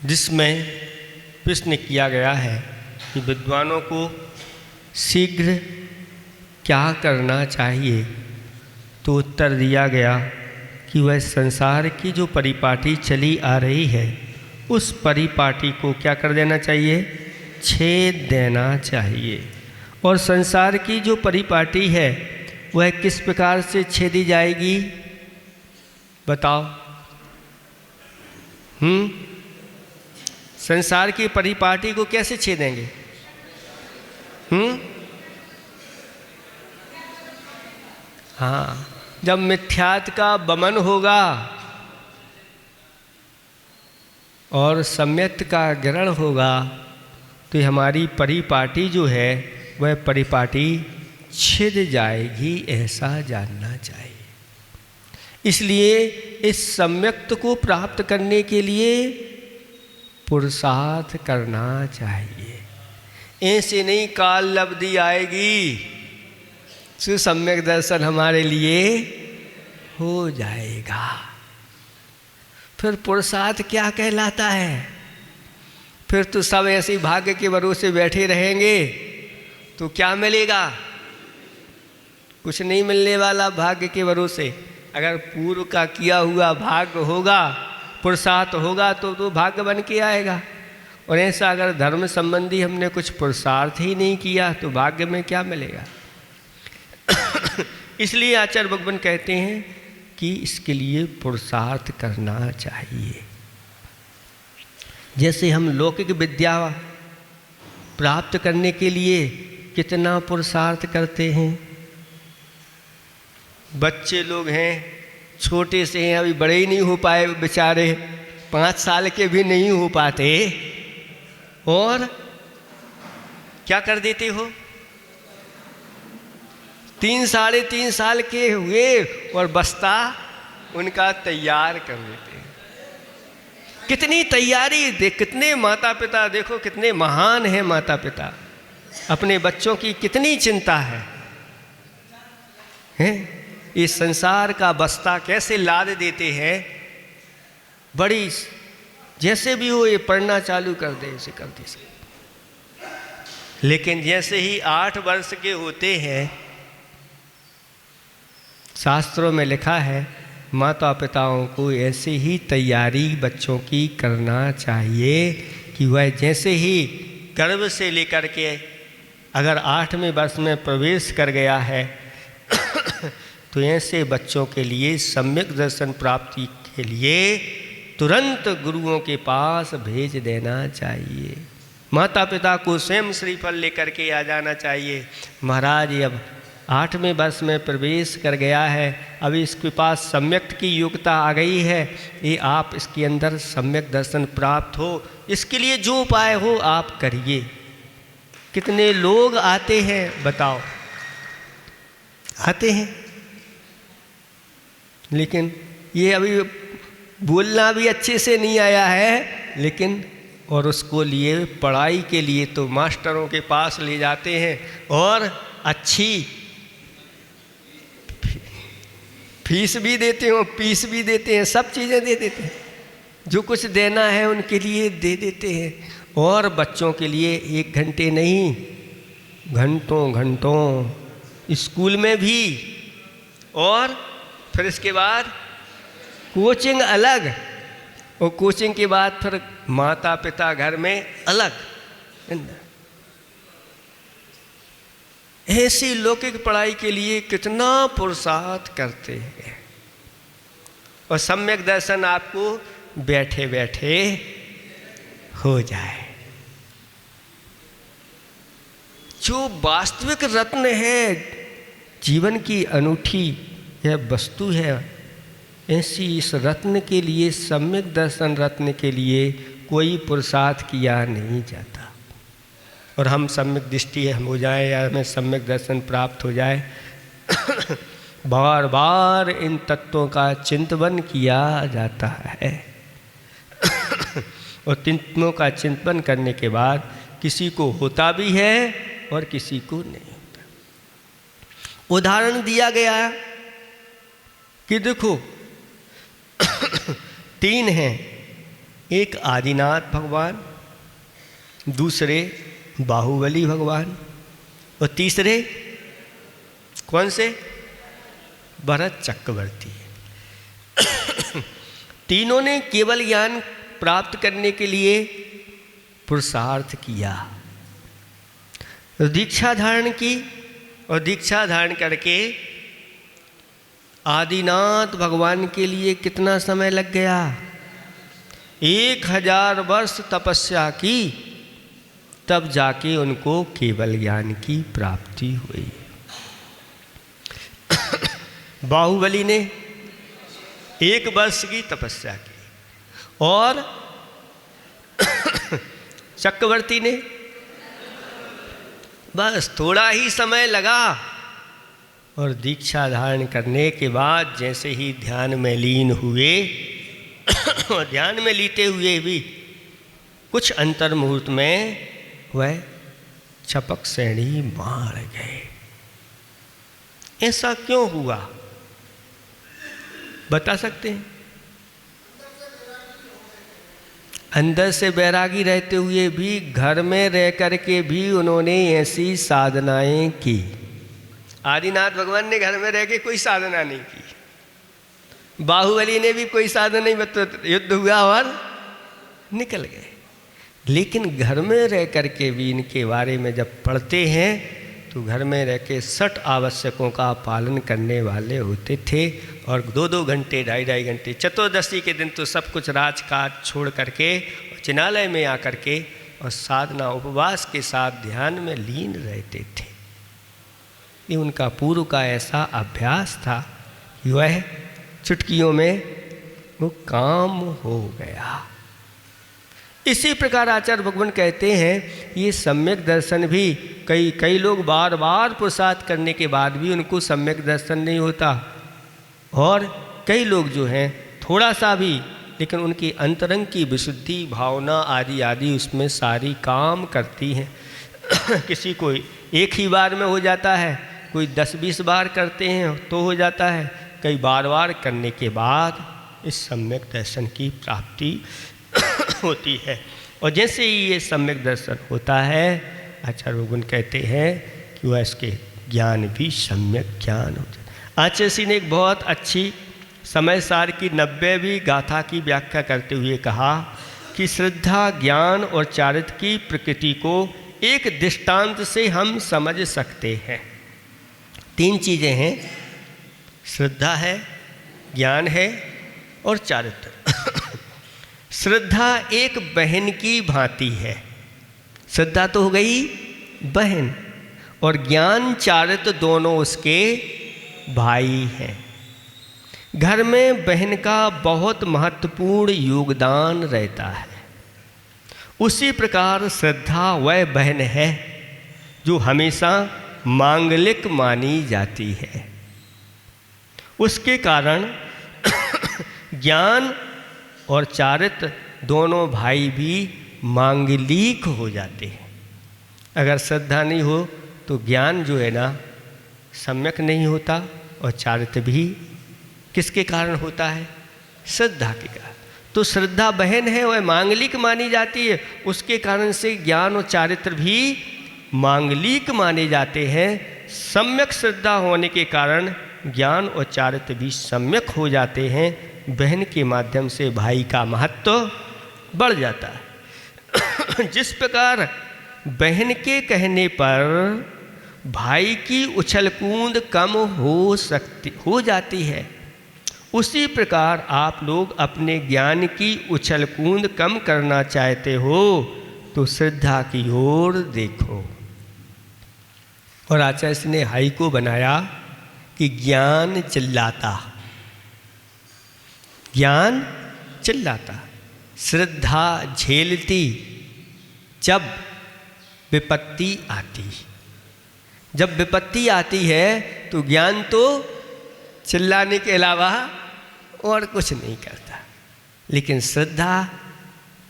जिसमें प्रश्न किया गया है कि विद्वानों को शीघ्र क्या करना चाहिए, तो उत्तर दिया गया कि वह संसार की जो परिपाटी चली आ रही है उस परिपाटी को क्या कर देना चाहिए, छेद देना चाहिए। और संसार की जो परिपाटी है वह किस प्रकार से छेदी जाएगी बताओ? संसार की परिपाटी को कैसे छेदेंगे? हाँ, जब मिथ्यात का वमन होगा और सम्यक्त का ग्रहण होगा तो हमारी परिपाटी जो है वह परिपाटी छिद जाएगी, ऐसा जानना चाहिए। इसलिए इस सम्यक्त को प्राप्त करने के लिए पुरुषार्थ करना चाहिए। ऐसे नहीं काल लब्धि आएगी तो सम्यक दर्शन हमारे लिए हो जाएगा। फिर पुरुषार्थ क्या कहलाता है? फिर तो सब ऐसे भाग्य के भरोसे बैठे रहेंगे तो क्या मिलेगा? कुछ नहीं मिलने वाला भाग्य के भरोसे। अगर पूर्व का किया हुआ भाग्य होगा, पुरुषार्थ होगा तो भाग्य बन के आएगा। और ऐसा अगर धर्म संबंधी हमने कुछ पुरुषार्थ ही नहीं किया तो भाग्य में क्या मिलेगा? इसलिए आचार्य भगवान कहते हैं कि इसके लिए पुरुषार्थ करना चाहिए। जैसे हम लौकिक विद्या प्राप्त करने के लिए कितना पुरुषार्थ करते हैं। बच्चे लोग हैं, छोटे से हैं, अभी बड़े ही नहीं हो पाए बेचारे, 5 साल के भी नहीं हो पाते, और क्या कर देते हो? 3 साढ़े 3 साल के हुए और बस्ता उनका तैयार कर देते हैं। कितनी तैयारी देख, कितने माता पिता देखो, कितने महान हैं माता पिता, अपने बच्चों की कितनी चिंता है, हैं? इस संसार का बस्ता कैसे लाद देते हैं, बड़ी जैसे भी हो ये पढ़ना चालू कर दे, इसे कर दे। लेकिन जैसे ही 8 वर्ष के होते हैं, शास्त्रों में लिखा है माता पिताओं को ऐसे ही तैयारी बच्चों की करना चाहिए कि वह जैसे ही गर्भ से लेकर के अगर 8वें वर्ष में प्रवेश कर गया है तो ऐसे बच्चों के लिए सम्यक दर्शन प्राप्ति के लिए तुरंत गुरुओं के पास भेज देना चाहिए। माता पिता को स्वयं श्रीफल लेकर के आ जाना चाहिए। महाराज अब 8वें वर्ष में प्रवेश कर गया है, अभी इसके पास सम्यक की योग्यता आ गई है, ये आप इसके अंदर सम्यक दर्शन प्राप्त हो, इसके लिए जो उपाय हो आप करिए। कितने लोग आते हैं बताओ? आते हैं, लेकिन ये अभी बोलना भी अच्छे से नहीं आया है, लेकिन और उसको लिए पढ़ाई के लिए तो मास्टरों के पास ले जाते हैं और अच्छी फीस भी देते हैं, फीस भी देते हैं, सब चीज़ें दे देते हैं, जो कुछ देना है उनके लिए दे देते हैं। और बच्चों के लिए 1 घंटे नहीं, घंटों घंटों स्कूल में भी, और फिर इसके बाद कोचिंग अलग, और कोचिंग के बाद फिर माता पिता घर में अलग। ऐसी लौकिक पढ़ाई के लिए कितना पुरुषार्थ करते हैं, और सम्यक दर्शन आपको बैठे बैठे हो जाए। जो वास्तविक रत्न है, जीवन की अनूठी यह वस्तु है, ऐसी इस रत्न के लिए, सम्यक दर्शन रत्न के लिए कोई पुरुषार्थ किया नहीं जाता। और हम सम्यक दृष्टि हम हो जाए या हमें सम्यक दर्शन प्राप्त हो जाए, बार बार इन तत्वों का चिंतन किया जाता है। और तत्वों का चिंतन करने के बाद किसी को होता भी है और किसी को नहीं होता। उदाहरण दिया गया कि देखो 3 हैं, एक आदिनाथ भगवान, दूसरे बाहुबली भगवान और तीसरे कौन से? भरत चक्रवर्ती। तीनों ने केवल ज्ञान प्राप्त करने के लिए पुरुषार्थ किया, दीक्षा धारण की, और दीक्षा धारण करके आदिनाथ भगवान के लिए कितना समय लग गया? 1000 वर्ष तपस्या की, तब जाके उनको केवल ज्ञान की प्राप्ति हुई। बाहुबली ने 1 वर्ष की तपस्या की और चक्रवर्ती ने बस थोड़ा ही समय लगा, और दीक्षा धारण करने के बाद जैसे ही ध्यान में लीन हुए और ध्यान में लीते हुए भी कुछ अंतर मुहूर्त में वह छपक श्रेणी मार गए। ऐसा क्यों हुआ, बता सकते हैं? अंदर से बैरागी रहते हुए भी, घर में रह करके भी उन्होंने ऐसी साधनाएं की। आदिनाथ भगवान ने घर में रह के कोई साधना नहीं की, बाहुबली ने भी कोई साधना नहीं, मतलब युद्ध हुआ और निकल गए। लेकिन घर में रह करके भी इनके बारे में जब पढ़ते हैं तो घर में रह के 60 आवश्यकों का पालन करने वाले होते थे, और 2-2 घंटे 2.5 घंटे, चतुर्दशी के दिन तो सब कुछ राजकाज छोड़ करके चिनालय में आकर के और साधना उपवास के साथ ध्यान में लीन रहते थे। ये उनका पूर्व का ऐसा अभ्यास था कि वह चुटकियों में वो काम हो गया। इसी प्रकार आचार्य भगवान कहते हैं ये सम्यक दर्शन भी कई लोग बार बार पुरुषार्थ करने के बाद भी उनको सम्यक दर्शन नहीं होता, और कई लोग जो हैं थोड़ा सा भी, लेकिन उनकी अंतरंग की विशुद्धि भावना आदि उसमें सारी काम करती हैं। किसी को एक ही बार में हो जाता है, कोई 10-20 बार करते हैं तो हो जाता है, कई बार बार करने के बाद इस सम्यक दर्शन की प्राप्ति होती है। और जैसे ही ये सम्यक दर्शन होता है, आचार्य भगवान कहते हैं कि वह इसके ज्ञान भी सम्यक ज्ञान हो जाता है। आचार्य श्री ने एक बहुत अच्छी समय सार की 90वीं गाथा की व्याख्या करते हुए कहा कि श्रद्धा, ज्ञान और चारित्र की प्रकृति को एक दृष्टांत से हम समझ सकते हैं। 3 चीज़ें हैं, श्रद्धा है, ज्ञान है और चारित्र। श्रद्धा एक बहन की भांति है, श्रद्धा तो हो गई बहन, और ज्ञान चारित्र दोनों उसके भाई हैं। घर में बहन का बहुत महत्वपूर्ण योगदान रहता है, उसी प्रकार श्रद्धा वह बहन है जो हमेशा मांगलिक मानी जाती है। उसके कारण ज्ञान और चारित्र दोनों भाई भी मांगलिक हो जाते हैं। अगर श्रद्धा नहीं हो तो ज्ञान जो है ना सम्यक नहीं होता, और चारित्र भी किसके कारण होता है? श्रद्धा के कारण। तो श्रद्धा बहन है, वह मांगलिक मानी जाती है, उसके कारण से ज्ञान और चारित्र भी मांगलिक माने जाते हैं। सम्यक श्रद्धा होने के कारण ज्ञान और चारित्र भी सम्यक हो जाते हैं। बहन के माध्यम से भाई का महत्व बढ़ जाता है। जिस प्रकार बहन के कहने पर भाई की उछल कूद कम हो जाती है, उसी प्रकार आप लोग अपने ज्ञान की उछल कूद कम करना चाहते हो तो श्रद्धा की ओर देखो। और आचार्य ने हाई को बनाया कि ज्ञान चिल्लाता, ज्ञान चिल्लाता, श्रद्धा झेलती जब विपत्ति आती। जब विपत्ति आती है तो ज्ञान तो चिल्लाने के अलावा और कुछ नहीं करता, लेकिन श्रद्धा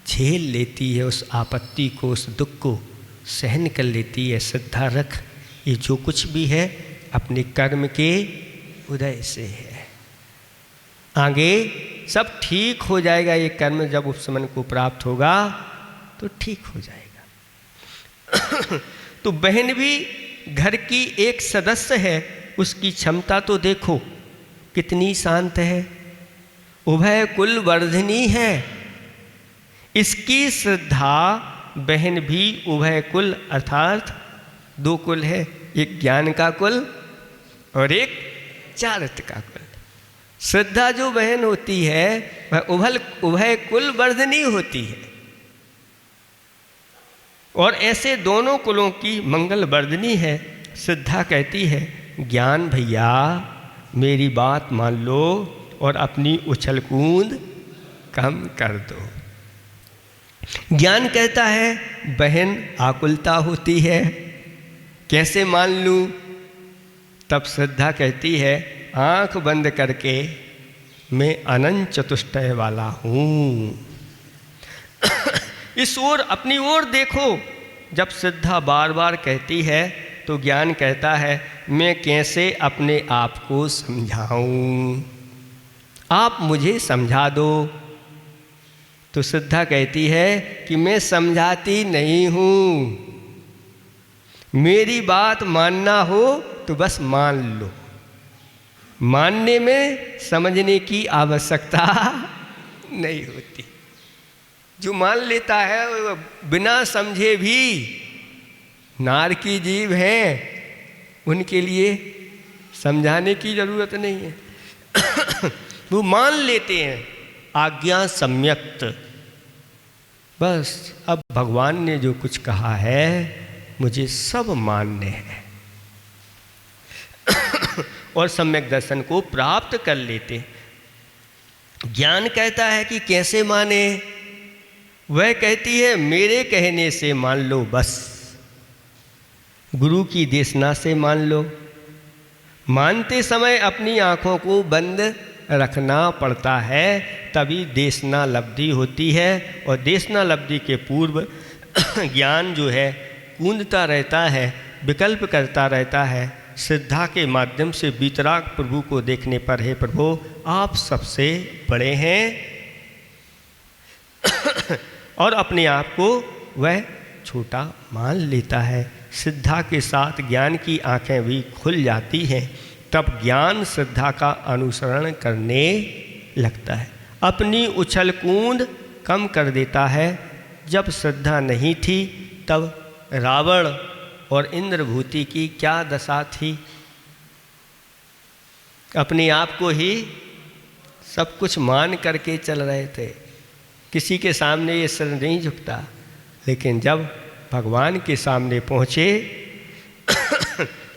झेल लेती है उस आपत्ति को, उस दुख को सहन कर लेती है। श्रद्धा रख, ये जो कुछ भी है अपने कर्म के उदय से है। आगे सब ठीक हो जाएगा। ये कर्म जब उपशमन को प्राप्त होगा तो ठीक हो जाएगा। तो बहन भी घर की एक सदस्य है, उसकी क्षमता तो देखो कितनी शांत है, उभय कुल वर्धिनी है। इसकी श्रद्धा बहन भी उभय कुल अर्थात दो कुल है, एक ज्ञान का कुल और एक चारित्र का कुल। श्रद्धा जो बहन होती है वह उभय कुल वर्धिनी होती है और ऐसे दोनों कुलों की मंगल वर्धिनी है। श्रद्धा कहती है ज्ञान भैया मेरी बात मान लो और अपनी उछल कूद कम कर दो। ज्ञान कहता है बहन आकुलता होती है, कैसे मान लूँ? तब श्रद्धा कहती है आंख बंद करके मैं अनंत चतुष्टय वाला हूँ। इस ओर अपनी ओर देखो। जब श्रद्धा बार बार कहती है तो ज्ञान कहता है मैं कैसे अपने आप को समझाऊं, आप मुझे समझा दो। तो श्रद्धा कहती है कि मैं समझाती नहीं हूँ, मेरी बात मानना हो तो बस मान लो। मानने में समझने की आवश्यकता नहीं होती। जो मान लेता है वो बिना समझे भी नार की जीव हैं, उनके लिए समझाने की ज़रूरत नहीं है। वो मान लेते हैं आज्ञा सम्यक्त। बस अब भगवान ने जो कुछ कहा है मुझे सब मान्य है और सम्यक दर्शन को प्राप्त कर लेते। ज्ञान कहता है कि कैसे माने? वह कहती है मेरे कहने से मान लो, बस गुरु की देशना से मान लो। मानते समय अपनी आँखों को बंद रखना पड़ता है, तभी देशना लब्धि होती है। और देशना लब्धि के पूर्व ज्ञान जो है कूंदता रहता है, विकल्प करता रहता है। श्रद्धा के माध्यम से वितराग प्रभु को देखने पर हे प्रभु आप सबसे बड़े हैं और अपने आप को वह छोटा मान लेता है। श्रद्धा के साथ ज्ञान की आंखें भी खुल जाती हैं, तब ज्ञान श्रद्धा का अनुसरण करने लगता है, अपनी उछल कूद कम कर देता है। जब श्रद्धा नहीं थी तब रावण और इंद्रभूति की क्या दशा थी? अपने आप को ही सब कुछ मान करके चल रहे थे, किसी के सामने ये सिर नहीं झुकता। लेकिन जब भगवान के सामने पहुँचे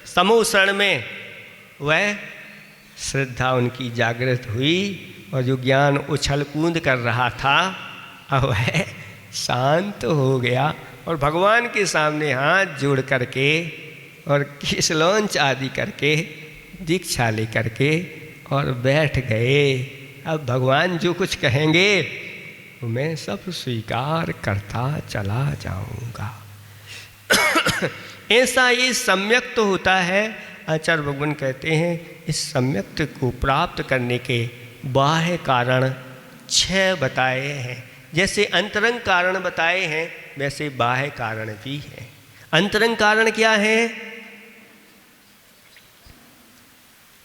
समोसरण में वह श्रद्धा उनकी जागृत हुई और जो ज्ञान उछल कूद कर रहा था अब वह शांत हो गया और भगवान के सामने हाथ जोड़ करके और किसलौंच आदि करके दीक्षा ले करके और बैठ गए। अब भगवान जो कुछ कहेंगे तो मैं सब स्वीकार करता चला जाऊंगा। ऐसा ये सम्यक तो होता है। आचार्य भगवान कहते हैं इस सम्यक्त को प्राप्त करने के बाह्य कारण 6 बताए हैं। जैसे अंतरंग कारण बताए हैं वैसे बाह्य कारण भी हैं। अंतरंग कारण क्या है?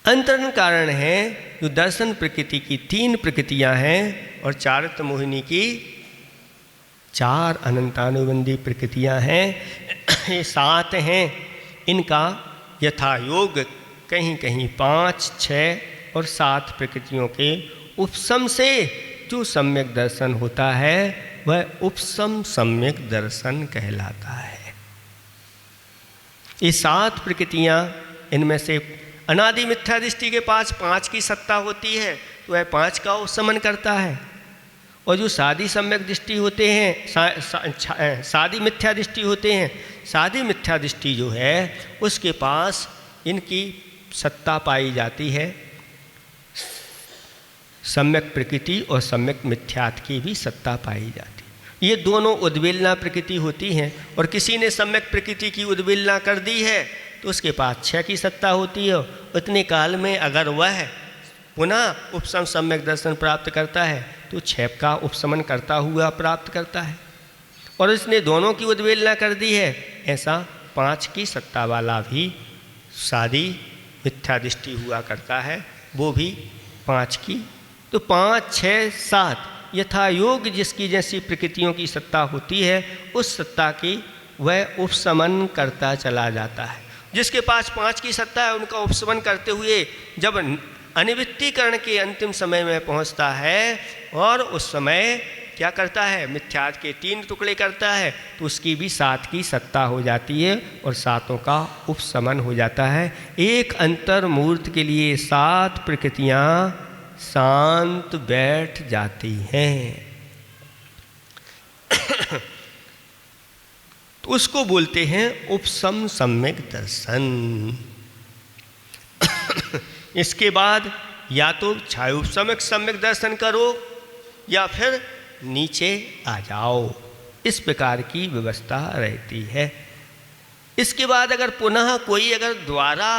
अंतरंग कारण है जो दर्शन प्रकृति की 3 प्रकृतियां हैं और चारित्र मोहिनी की 4 अनंतानुबंधी प्रकृतियां हैं। ये 7 हैं। इनका यथा योग कहीं कहीं 5, 6 और 7 प्रकृतियों के उपशम से जो सम्यक दर्शन होता है वह उपशम सम्यक दर्शन कहलाता है। ये 7 प्रकृतियां, इनमें से अनादि मिथ्या दृष्टि के पास 5 की सत्ता होती है तो वह 5 का उपशमन करता है। और जो सादी सम्यक दृष्टि होते हैं, सादी मिथ्या दृष्टि होते हैं, सादी मिथ्या दृष्टि जो है उसके पास इनकी सत्ता पाई जाती है। सम्यक प्रकृति और सम्यक मिथ्यात्व की भी सत्ता पाई जाती है। ये दोनों उद्वेलना प्रकृति होती हैं और किसी ने सम्यक प्रकृति की उद्वेलना कर दी है तो उसके पास 6 की सत्ता होती है। उतने काल में अगर वह पुनः उपशम सम्यक दर्शन प्राप्त करता है तो क्षैप का उपशमन करता हुआ प्राप्त करता है। और इसने दोनों की उद्वेलना कर दी है, ऐसा 5 की सत्ता वाला भी शादी मिथ्या दृष्टि हुआ करता है, वो भी 5 की। तो 5, 6, 7 यथा योग जिसकी जैसी प्रकृतियों की सत्ता होती है उस सत्ता की वह उपशमन करता चला जाता है। जिसके पास 5 की सत्ता है उनका उपशमन करते हुए जब अनिवृत्तीकरण के अंतिम समय में पहुंचता है और उस समय क्या करता है, मिथ्या के 3 टुकड़े करता है, तो उसकी भी 7 की सत्ता हो जाती है और 7 का उपशमन हो जाता है। एक अंतर्मूर्त के लिए 7 प्रकृतियां शांत बैठ जाती हैं। तो उसको बोलते हैं उपशम सम्यक दर्शन। इसके बाद या तो छायोपशमक सम्यक दर्शन करो या फिर नीचे आ जाओ, इस प्रकार की व्यवस्था रहती है। इसके बाद अगर पुनः कोई अगर द्वारा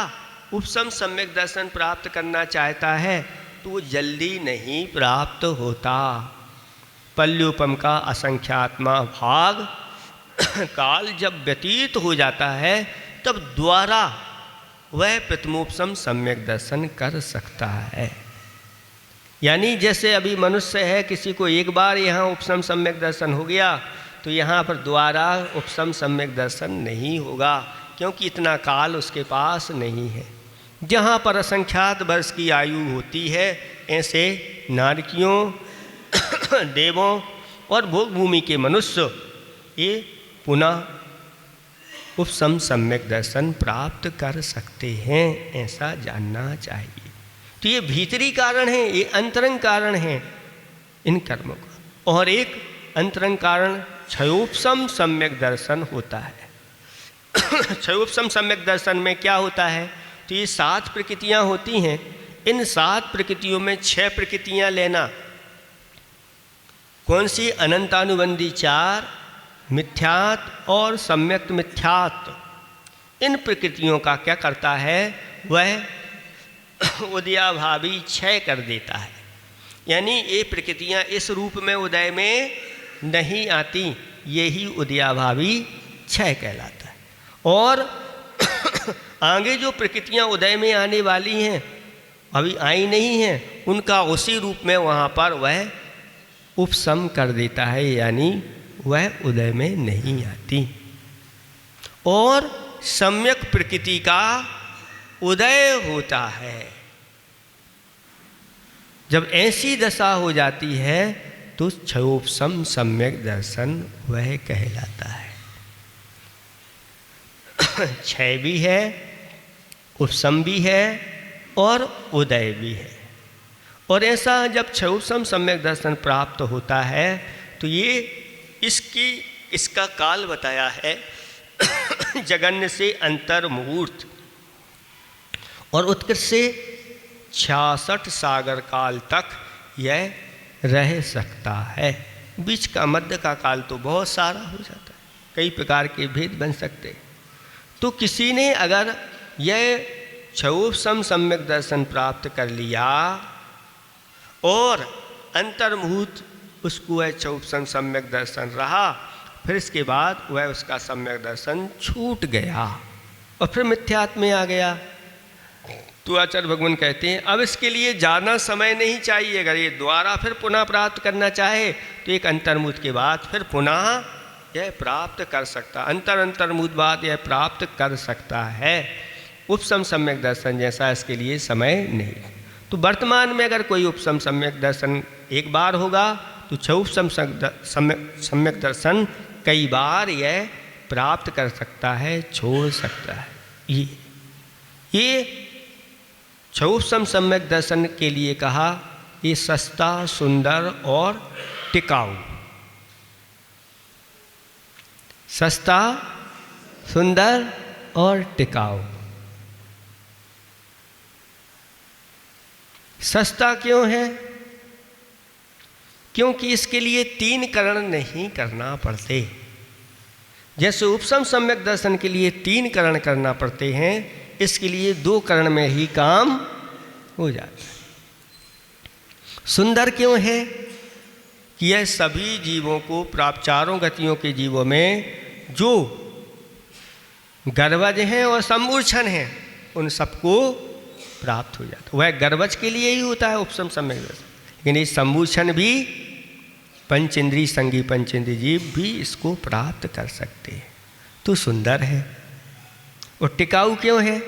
उपशम सम्यक दर्शन प्राप्त करना चाहता है तो वो जल्दी नहीं प्राप्त होता। पल्योपम का असंख्यात्मा भाग काल जब व्यतीत हो जाता है तब द्वारा वह प्रथमोपशम सम्यक दर्शन कर सकता है। यानी जैसे अभी मनुष्य है, किसी को एक बार यहाँ उपशम सम्यक दर्शन हो गया तो यहाँ पर दोबारा उपशम सम्यक दर्शन नहीं होगा, क्योंकि इतना काल उसके पास नहीं है। जहाँ पर असंख्यात वर्ष की आयु होती है ऐसे नारकियों देवों और भोग भूमि के मनुष्य ये पुनः उपशम सम्यक दर्शन प्राप्त कर सकते हैं, ऐसा जानना चाहिए। तो ये भीतरी कारण है, ये अंतरंग कारण है इन कर्मों का। और एक अंतरंग कारण क्षयोपशम सम्यक दर्शन होता है। क्षयोपशम सम्यक दर्शन में क्या होता है, तो ये 7 प्रकृतियां होती हैं। इन 7 प्रकृतियों में 6 प्रकृतियां लेना। कौन सी? अनंतानुबंधी 4, मिथ्यात और सम्यक मिथ्यात। इन प्रकृतियों का क्या करता है, वह उदयाभावी क्षय कर देता है। यानी ये प्रकृतियां इस रूप में उदय में नहीं आती, यही उदयाभावी क्षय कहलाता है। और आगे जो प्रकृतियां उदय में आने वाली हैं, अभी आई नहीं हैं, उनका उसी रूप में वहाँ पर वह उपशम कर देता है, यानी वह उदय में नहीं आती। और सम्यक प्रकृति का उदय होता है। जब ऐसी दशा हो जाती है तो क्षयोपशम सम्यक दर्शन वह कहलाता है। क्षय भी है, उपशम भी है और उदय भी है। और ऐसा जब क्षयोपशम सम्यक दर्शन प्राप्त होता है तो ये इसका काल बताया है जगन्य से अंतर मुहूर्त और उत्कृष्ट से 66 सागर काल तक यह रह सकता है। बीच का मध्य का काल तो बहुत सारा हो जाता है, कई प्रकार के भेद बन सकते हैं। तो किसी ने अगर यह क्षयोपशम सम्यक दर्शन प्राप्त कर लिया और अंतर्मुहूर्त उसको वह क्षयोपशम सम्यक दर्शन रहा, फिर इसके बाद वह उसका सम्यक दर्शन छूट गया और फिर मिथ्यात्व में आ गया, तो आचार्य भगवान कहते हैं अब इसके लिए ज़्यादा समय नहीं चाहिए। अगर ये दोबारा फिर पुनः प्राप्त करना चाहे तो एक अंतर्मुहूर्त के बाद फिर पुनः यह प्राप्त कर सकता, अंतर्मुहूर्त बाद यह प्राप्त कर सकता है। उपशम सम्यक दर्शन जैसा इसके लिए समय नहीं। तो वर्तमान में अगर कोई उपशम सम्यक दर्शन एक बार होगा तो क्षयोपशम सम्यक दर्शन कई बार यह प्राप्त कर सकता है, छोड़ सकता है। ये क्षयोपशम सम्यक दर्शन के लिए कहा, ये सस्ता, सुंदर और टिकाऊ। सस्ता, सुंदर और टिकाऊ। सस्ता क्यों है? क्योंकि इसके लिए 3 करण नहीं करना पड़ते। जैसे उपशम सम्यक दर्शन के लिए 3 करण करना पड़ते हैं, इसके लिए 2 करण में ही काम हो जाता है। सुंदर क्यों है कि यह सभी जीवों को प्राप्त, चारों गतियों के जीवों में जो गर्वज हैं और सम्मूर्छन हैं उन सबको प्राप्त हो जाता। वह गर्वज के लिए ही होता है उपशम सम्यक दर्शन, लेकिन ये सम्मूर्छन भी पंचेंद्री संगी पंचेंद्री जीव भी इसको प्राप्त कर सकते हैं। तो सुंदर है। और टिकाऊ क्यों है?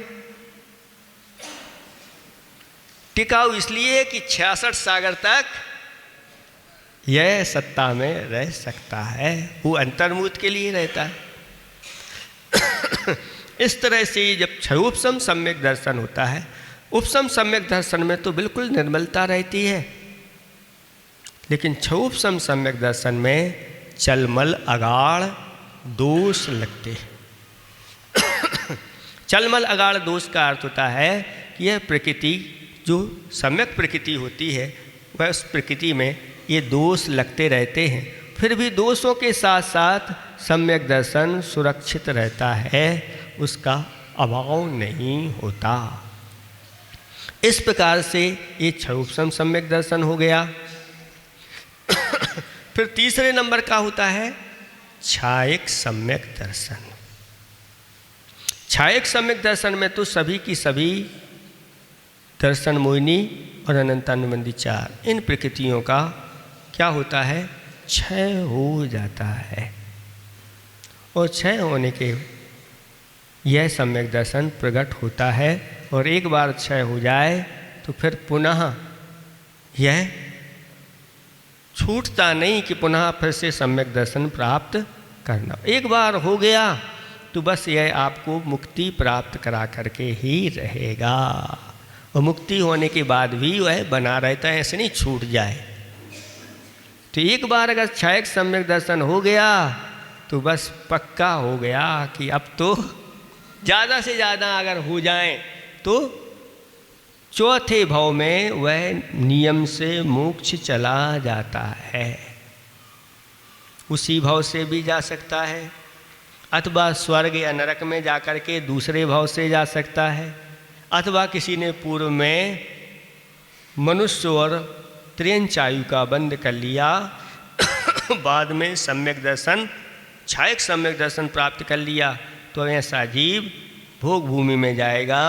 टिकाऊ इसलिए कि 66 सागर तक यह सत्ता में रह सकता है, वो अंतर्मुख के लिए रहता है। इस तरह से जब क्षयोपशम सम्यक दर्शन होता है, उपशम सम्यक दर्शन में तो बिल्कुल निर्मलता रहती है, लेकिन क्षयोपशम सम्यक दर्शन में चलमल अगाड़ दोष लगते हैं। चलमल अगाड़ दोष का अर्थ होता है कि यह प्रकृति जो सम्यक प्रकृति होती है वह उस प्रकृति में ये दोष लगते रहते हैं, फिर भी दोषों के साथ साथ सम्यक दर्शन सुरक्षित रहता है, उसका अभाव नहीं होता। इस प्रकार से ये क्षयोपशम सम्यक दर्शन हो गया। फिर तीसरे नंबर का होता है छायक सम्यक दर्शन। छायक सम्यक दर्शन में तो सभी की सभी दर्शन मोहिनी और अनंतानुबंधी चार इन प्रकृतियों का क्या होता है? क्षय हो जाता है, और क्षय होने के यह सम्यक दर्शन प्रकट होता है। और एक बार क्षय हो जाए तो फिर पुनः यह छूटता नहीं कि पुनः फिर से सम्यक दर्शन प्राप्त करना। एक बार हो गया तो बस यह आपको मुक्ति प्राप्त करा करके ही रहेगा, और मुक्ति होने के बाद भी वह बना रहता है, ऐसे नहीं छूट जाए। तो एक बार अगर क्षयक सम्यक दर्शन हो गया तो बस पक्का हो गया कि अब तो ज़्यादा से ज़्यादा अगर हो जाए तो चौथे भाव में वह नियम से मोक्ष चला जाता है। उसी भाव से भी जा सकता है, अथवा स्वर्ग या नरक में जाकर के दूसरे भाव से जा सकता है, अथवा किसी ने पूर्व में मनुष्य और त्रियंच आयु का बंद कर लिया, बाद में सम्यक दर्शन छायक सम्यक दर्शन प्राप्त कर लिया, तो ऐसा जीव भोग भूमि में जाएगा,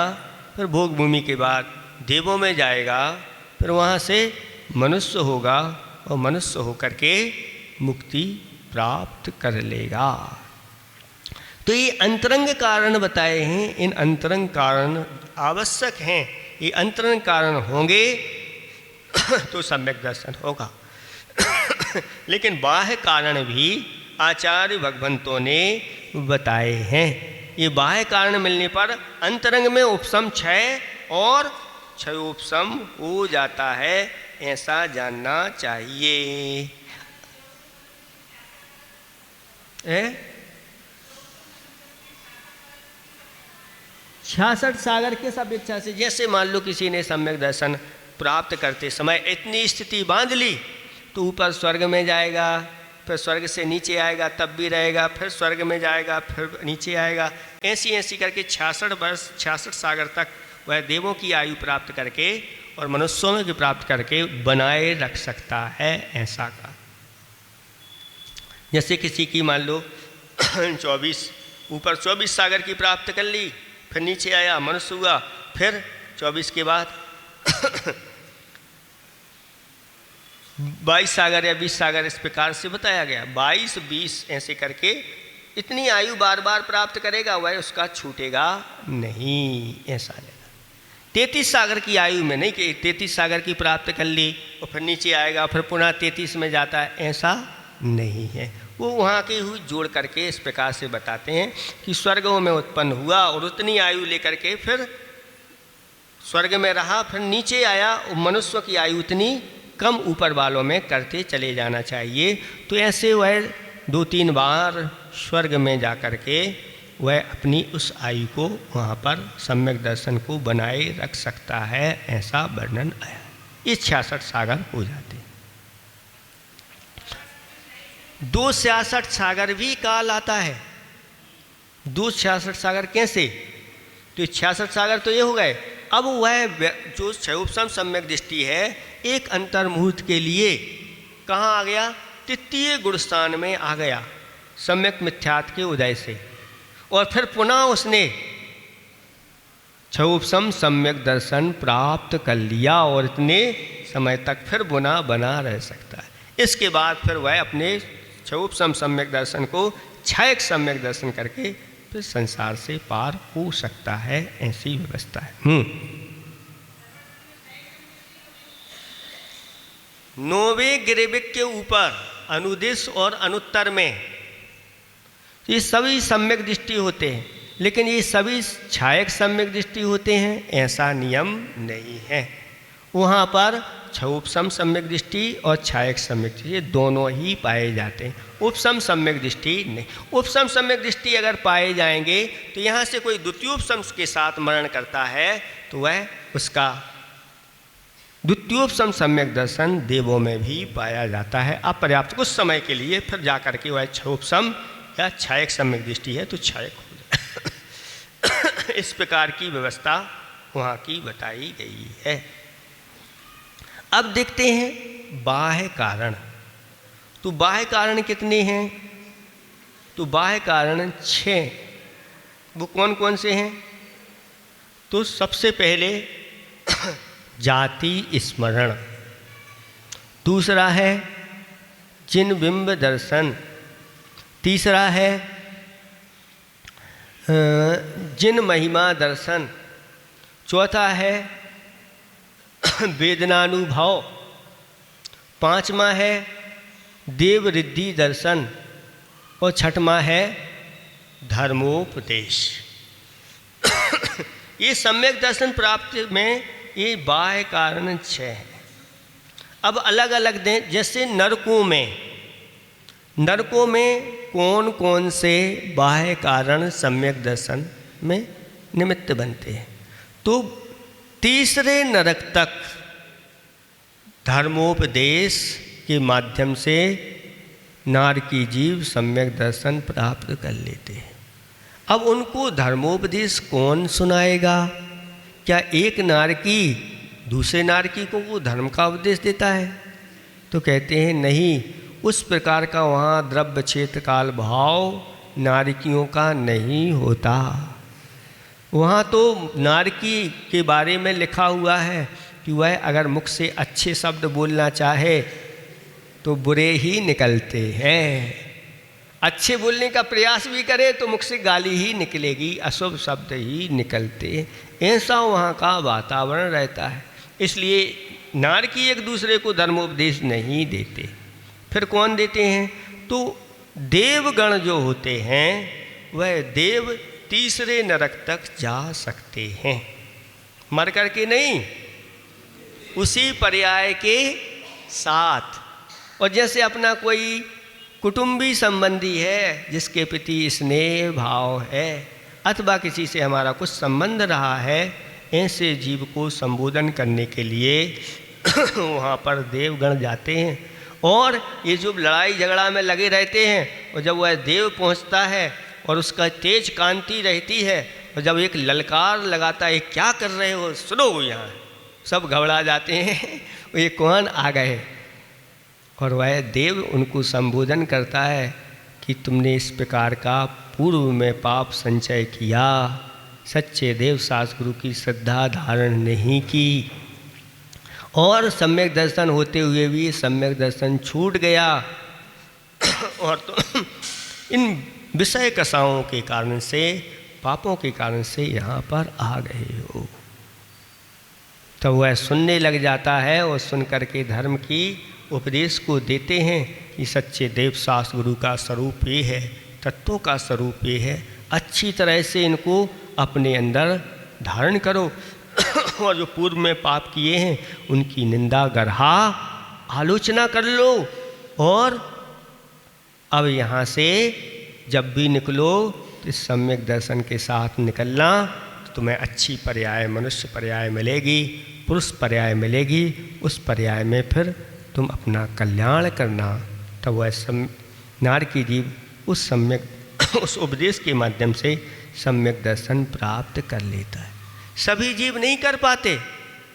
फिर भोग भूमि के बाद देवों में जाएगा, फिर वहाँ से मनुष्य होगा और मनुष्य होकर के मुक्ति प्राप्त कर लेगा। तो ये अंतरंग कारण बताए हैं, इन अंतरंग कारण आवश्यक हैं। ये अंतरंग कारण होंगे तो सम्यक दर्शन होगा। लेकिन बाह्य कारण भी आचार्य भगवंतों ने बताए हैं। ये बाह्य कारण मिलने पर अंतरंग में उपशम क्षय और क्षयोपशम हो जाता है, ऐसा जानना चाहिए। 66 सागर के सब इच्छा से, जैसे मान लो किसी ने सम्यक दर्शन प्राप्त करते समय इतनी स्थिति बांध ली तो ऊपर स्वर्ग में जाएगा, फिर स्वर्ग से नीचे आएगा तब भी रहेगा, फिर स्वर्ग में जाएगा, फिर नीचे आएगा, ऐसी ऐसी करके 66 वर्ष 66 सागर तक वह देवों की आयु प्राप्त करके और मनुष्यों में भी प्राप्त करके बनाए रख सकता है। ऐसा का जैसे किसी की मान लो 24 ऊपर 24 सागर की प्राप्त कर ली, फिर नीचे आया मनुष्य हुआ, फिर 24 के बाद 22 सागर या 20 सागर, इस प्रकार से बताया गया। 22 20 ऐसे करके इतनी आयु बार बार प्राप्त करेगा, वह उसका छूटेगा नहीं, ऐसा लेगा। 33 सागर की आयु में नहीं कि 33 सागर की प्राप्त कर ली और फिर नीचे आएगा, फिर पुनः 33 में जाता है, ऐसा नहीं है। वो वहाँ की हुई जोड़ करके इस प्रकार से बताते हैं कि स्वर्गों में उत्पन्न हुआ और उतनी आयु लेकर के फिर स्वर्ग में रहा, फिर नीचे आया, मनुष्य की आयु उतनी कम ऊपर वालों में करते चले जाना चाहिए। तो ऐसे वह 2-3 बार स्वर्ग में जा कर के वह अपनी उस आयु को वहाँ पर सम्यक दर्शन को बनाए रख सकता है, ऐसा वर्णन आया। ये 66 सागर हो जाते। 266 सागर भी काल आता है। 266 सागर कैसे? तो 66 सागर तो ये हो गए, अब वह जो क्षयोपशम सम्यक दृष्टि है एक अंतर्मुहूर्त के लिए कहाँ आ गया? तृतीय गुणस्थान में आ गया सम्यक मिथ्यात्व के उदय से, और फिर पुनः उसने क्षयोपशम सम्यक दर्शन प्राप्त कर लिया और इतने समय तक फिर पुनः बना रह सकता है। इसके बाद फिर वह अपने क्षयोपशम सम्यक दर्शन को क्षयक सम्यक दर्शन करके फिर संसार से पार हो सकता है। ऐसी व्यवस्था है। नौवे गिरिविक के ऊपर अनुदिश और अनुत्तर में ये सभी सम्यक दृष्टि होते हैं, लेकिन ये सभी छायक सम्यक दृष्टि होते हैं ऐसा नियम नहीं है। वहाँ पर क्षयोपशम सम्यक दृष्टि और छायक सम्यक दृष्टि ये दोनों ही पाए जाते हैं, उपशम सम्यक दृष्टि नहीं। उपशम सम्यक दृष्टि अगर पाए जाएंगे तो यहाँ से कोई द्वितीयोपशम के साथ मरण करता है तो वह उसका द्वितीयोपशम सम्यक दर्शन देवों में भी पाया जाता है अपर्याप्त कुछ समय के लिए, फिर जा कर के वह क्षयोपशम या छायक सम्यक दृष्टि है तो छायक हो जाए। इस प्रकार की व्यवस्था वहाँ की बताई गई है। अब देखते हैं बाह्य कारण। तो बाह्य कारण कितने हैं? तो बाह्य कारण 6। वो कौन कौन से हैं? तो सबसे पहले जाति स्मरण, दूसरा है जिन बिंब दर्शन, तीसरा है जिन महिमा दर्शन, चौथा है वेदनानुभव, पांचवा है देव रिद्धि दर्शन और छठवां है धर्मोपदेश। ये सम्यक दर्शन प्राप्ति में ये बाह्य कारण 6 हैं। अब अलग अलग दें, जैसे नरकों में कौन कौन से बाह्य कारण सम्यक दर्शन में निमित्त बनते हैं? तो तीसरे नरक तक धर्मोपदेश के माध्यम से नारकी जीव सम्यक दर्शन प्राप्त कर लेते हैं। अब उनको धर्मोपदेश कौन सुनाएगा? क्या एक नारकी दूसरे नारकी को वो धर्म का उपदेश देता है? तो कहते हैं नहीं, उस प्रकार का वहाँ द्रव्य क्षेत्र काल भाव नारकियों का नहीं होता। वहाँ तो नारकी के बारे में लिखा हुआ है कि वह अगर मुख से अच्छे शब्द बोलना चाहे तो बुरे ही निकलते हैं, अच्छे बोलने का प्रयास भी करे तो मुख से गाली ही निकलेगी, अशुभ शब्द ही निकलते। ऐसा वहाँ का वातावरण रहता है। इसलिए नारकी एक दूसरे को धर्मोपदेश नहीं देते। फिर कौन देते हैं? तो देवगण जो होते हैं वह देव तीसरे नरक तक जा सकते हैं, मर करके नहीं, उसी पर्याय के साथ। और जैसे अपना कोई कुटुंबी संबंधी है जिसके प्रति स्नेह भाव है अथवा किसी से हमारा कुछ संबंध रहा है, ऐसे जीव को संबोधन करने के लिए वहाँ पर देवगण जाते हैं। और ये जो लड़ाई झगड़ा में लगे रहते हैं, और जब वह देव पहुँचता है और उसका तेज कांति रहती है, और जब एक ललकार लगाता है, क्या कर रहे हो, सुनो यहाँ, सब घबरा जाते हैं, ये कौन आ गए। और वह देव उनको संबोधन करता है कि तुमने इस प्रकार का पूर्व में पाप संचय किया, सच्चे देव शास्त्र गुरु की श्रद्धा धारण नहीं की, और सम्यक दर्शन होते हुए भी सम्यक दर्शन छूट गया, और तो इन विषय कसाओं के कारण से, पापों के कारण से यहाँ पर आ गए हो। तो वह सुनने लग जाता है और सुन करके धर्म की उपदेश को देते हैं कि सच्चे देव शास्त्र गुरु का स्वरूप ये है, तत्वों का स्वरूप ये है, अच्छी तरह से इनको अपने अंदर धारण करो, और जो पूर्व में पाप किए हैं उनकी निंदा गरहा आलोचना कर लो, और अब यहाँ से जब भी निकलो तो सम्यक दर्शन के साथ निकलना, तो तुम्हें अच्छी पर्याय, मनुष्य पर्याय मिलेगी, पुरुष पर्याय मिलेगी, उस पर्याय में फिर तुम अपना कल्याण करना। तब वह नारकी जीव उस सम्यक उस उपदेश के माध्यम से सम्यक दर्शन प्राप्त कर लेता है। सभी जीव नहीं कर पाते।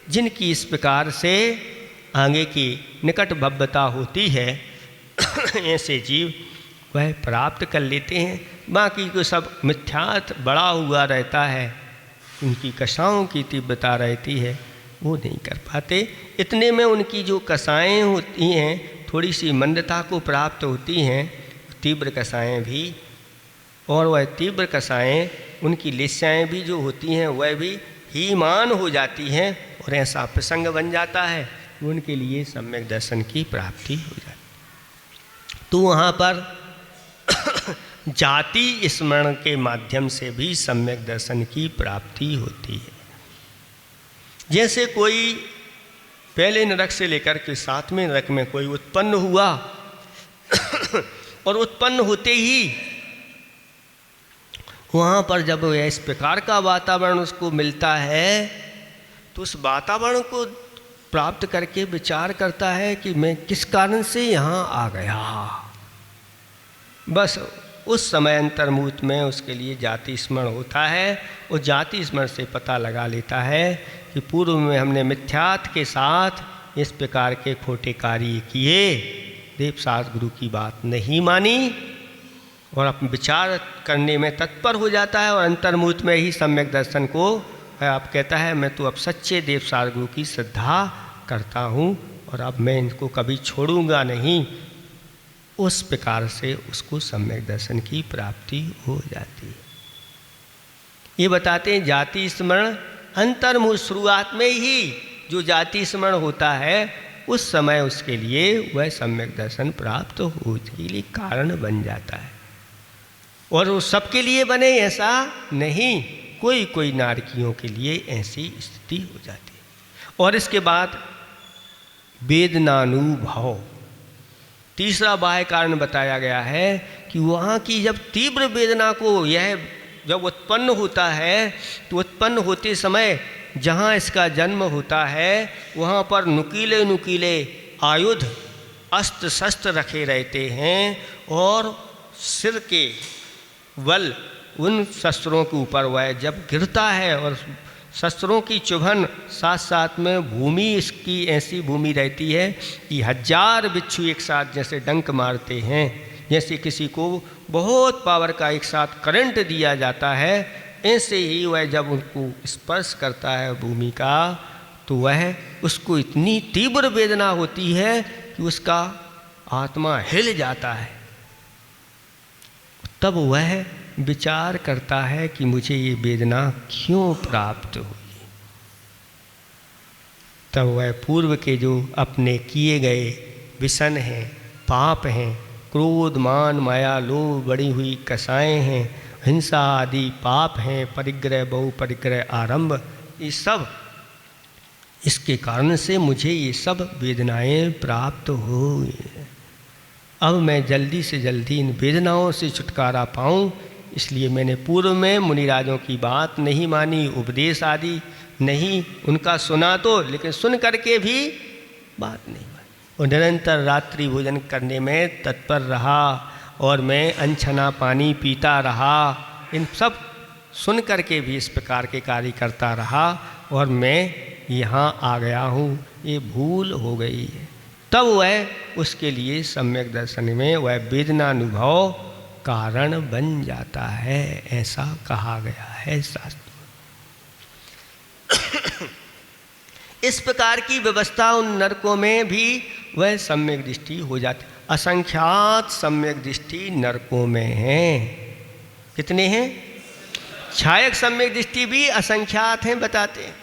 जिनकी इस प्रकार से आगे की निकट भव्यता होती है ऐसे जीव वह प्राप्त कर लेते हैं। बाकी को सब मिथ्यात बड़ा हुआ रहता है, उनकी कषाओं की तीव्रता रहती है, वो नहीं कर पाते। इतने में उनकी जो कषाएँ होती हैं थोड़ी सी मंदता को प्राप्त होती हैं, तीव्र कषाएँ भी, और वह तीव्र कषाएँ उनकी लेस्याएँ भी जो होती हैं वह भी हीमान हो जाती हैं, और ऐसा प्रसंग बन जाता है उनके लिए सम्यक दर्शन की प्राप्ति हो जाती। तो वहाँ पर जाति स्मरण के माध्यम से भी सम्यक दर्शन की प्राप्ति होती है। जैसे कोई पहले नरक से लेकर के 7वें नरक में कोई उत्पन्न हुआ और उत्पन्न होते ही वहाँ पर जब इस प्रकार का वातावरण उसको मिलता है तो उस वातावरण को प्राप्त करके विचार करता है कि मैं किस कारण से यहाँ आ गया। बस उस समय अंतर्मुहूर्त में उसके लिए जाति स्मरण होता है, और जाति स्मरण से पता लगा लेता है कि पूर्व में हमने मिथ्यात के साथ इस प्रकार के खोटे कार्य किए, देवशास्त्र गुरु की बात नहीं मानी, और अपने विचार करने में तत्पर हो जाता है, और अंतर्मुहूर्त में ही सम्यक दर्शन को आप कहता है मैं तो अब सच्चे देवशास्त्र गुरु की श्रद्धा करता हूँ और अब मैं इनको कभी छोड़ूंगा नहीं। उस प्रकार से उसको सम्यक दर्शन की प्राप्ति हो जाती है। ये बताते हैं जाति स्मरण अंतर्मुहूर्त शुरुआत में ही जो जाति स्मरण होता है उस समय उसके लिए वह सम्यक दर्शन प्राप्त होने के लिए कारण बन जाता है। और वो सबके लिए बने ऐसा नहीं, कोई कोई नारकियों के लिए ऐसी स्थिति हो जाती है। और इसके बाद वेदनानुभव, तीसरा बाह्य कारण बताया गया है कि वहाँ की जब तीव्र वेदना को यह जब उत्पन्न होता है तो उत्पन्न होते समय जहाँ इसका जन्म होता है वहाँ पर नुकीले नुकीले आयुध अस्त्र शस्त्र रखे रहते हैं, और सिर के बल उन शस्त्रों के ऊपर वह जब गिरता है और शस्त्रों की चुभन साथ साथ में भूमि इसकी ऐसी भूमि रहती है कि 1000 बिच्छू एक साथ जैसे डंक मारते हैं, जैसे किसी को बहुत पावर का एक साथ करंट दिया जाता है, ऐसे ही वह जब उनको स्पर्श करता है भूमि का तो वह उसको इतनी तीव्र वेदना होती है कि उसका आत्मा हिल जाता है। तब वह विचार करता है कि मुझे ये वेदना क्यों प्राप्त हुई। तब वह पूर्व के जो अपने किए गए विषण हैं, पाप हैं, क्रोध मान माया लोभ बढ़ी हुई कषाएँ हैं, हिंसा आदि पाप हैं, परिग्रह बहु परिग्रह आरंभ, ये सब इसके कारण से मुझे ये सब वेदनाएं प्राप्त हुई। अब मैं जल्दी से जल्दी इन वेदनाओं से छुटकारा पाऊँ, इसलिए मैंने पूर्व में मुनिराजों की बात नहीं मानी, उपदेश आदि नहीं उनका सुना तो, लेकिन सुन करके भी बात नहीं मानी, और निरंतर रात्रि भोजन करने में तत्पर रहा, और मैं अनछना पानी पीता रहा, इन सब सुन करके भी इस प्रकार के कार्य करता रहा, और मैं यहाँ आ गया हूँ, ये भूल हो गई है। तब वह उसके लिए सम्यक दर्शन में वह वेदनानुभव कारण बन जाता है, ऐसा कहा गया है शास्त्र। इस प्रकार की व्यवस्था उन नरकों में भी वह सम्यक दृष्टि हो जाती। असंख्यात सम्यक दृष्टि नरकों में हैं। कितने हैं? छायक सम्यक दृष्टि भी असंख्यात हैं बताते हैं।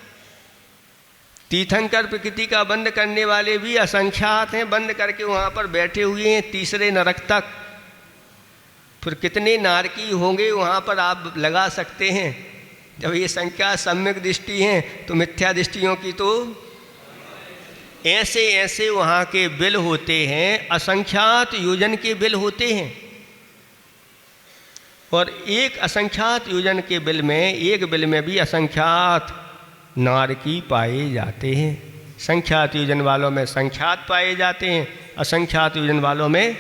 तीर्थंकर प्रकृति का बंद करने वाले भी असंख्यात हैं, बंद करके वहाँ पर बैठे हुए हैं तीसरे नरक तक। फिर कितने नारकी होंगे वहाँ पर आप लगा सकते हैं। जब ये संख्या सम्यक दृष्टि हैं तो मिथ्या दृष्टियों की तो ऐसे ऐसे वहाँ के बिल होते हैं, असंख्यात योजन के बिल होते हैं। और एक असंख्यात योजन के बिल में, एक बिल में भी असंख्यात नारकी पाए जाते हैं। संख्यात योजन वालों में संख्यात पाए जाते हैं, असंख्यात योजन वालों में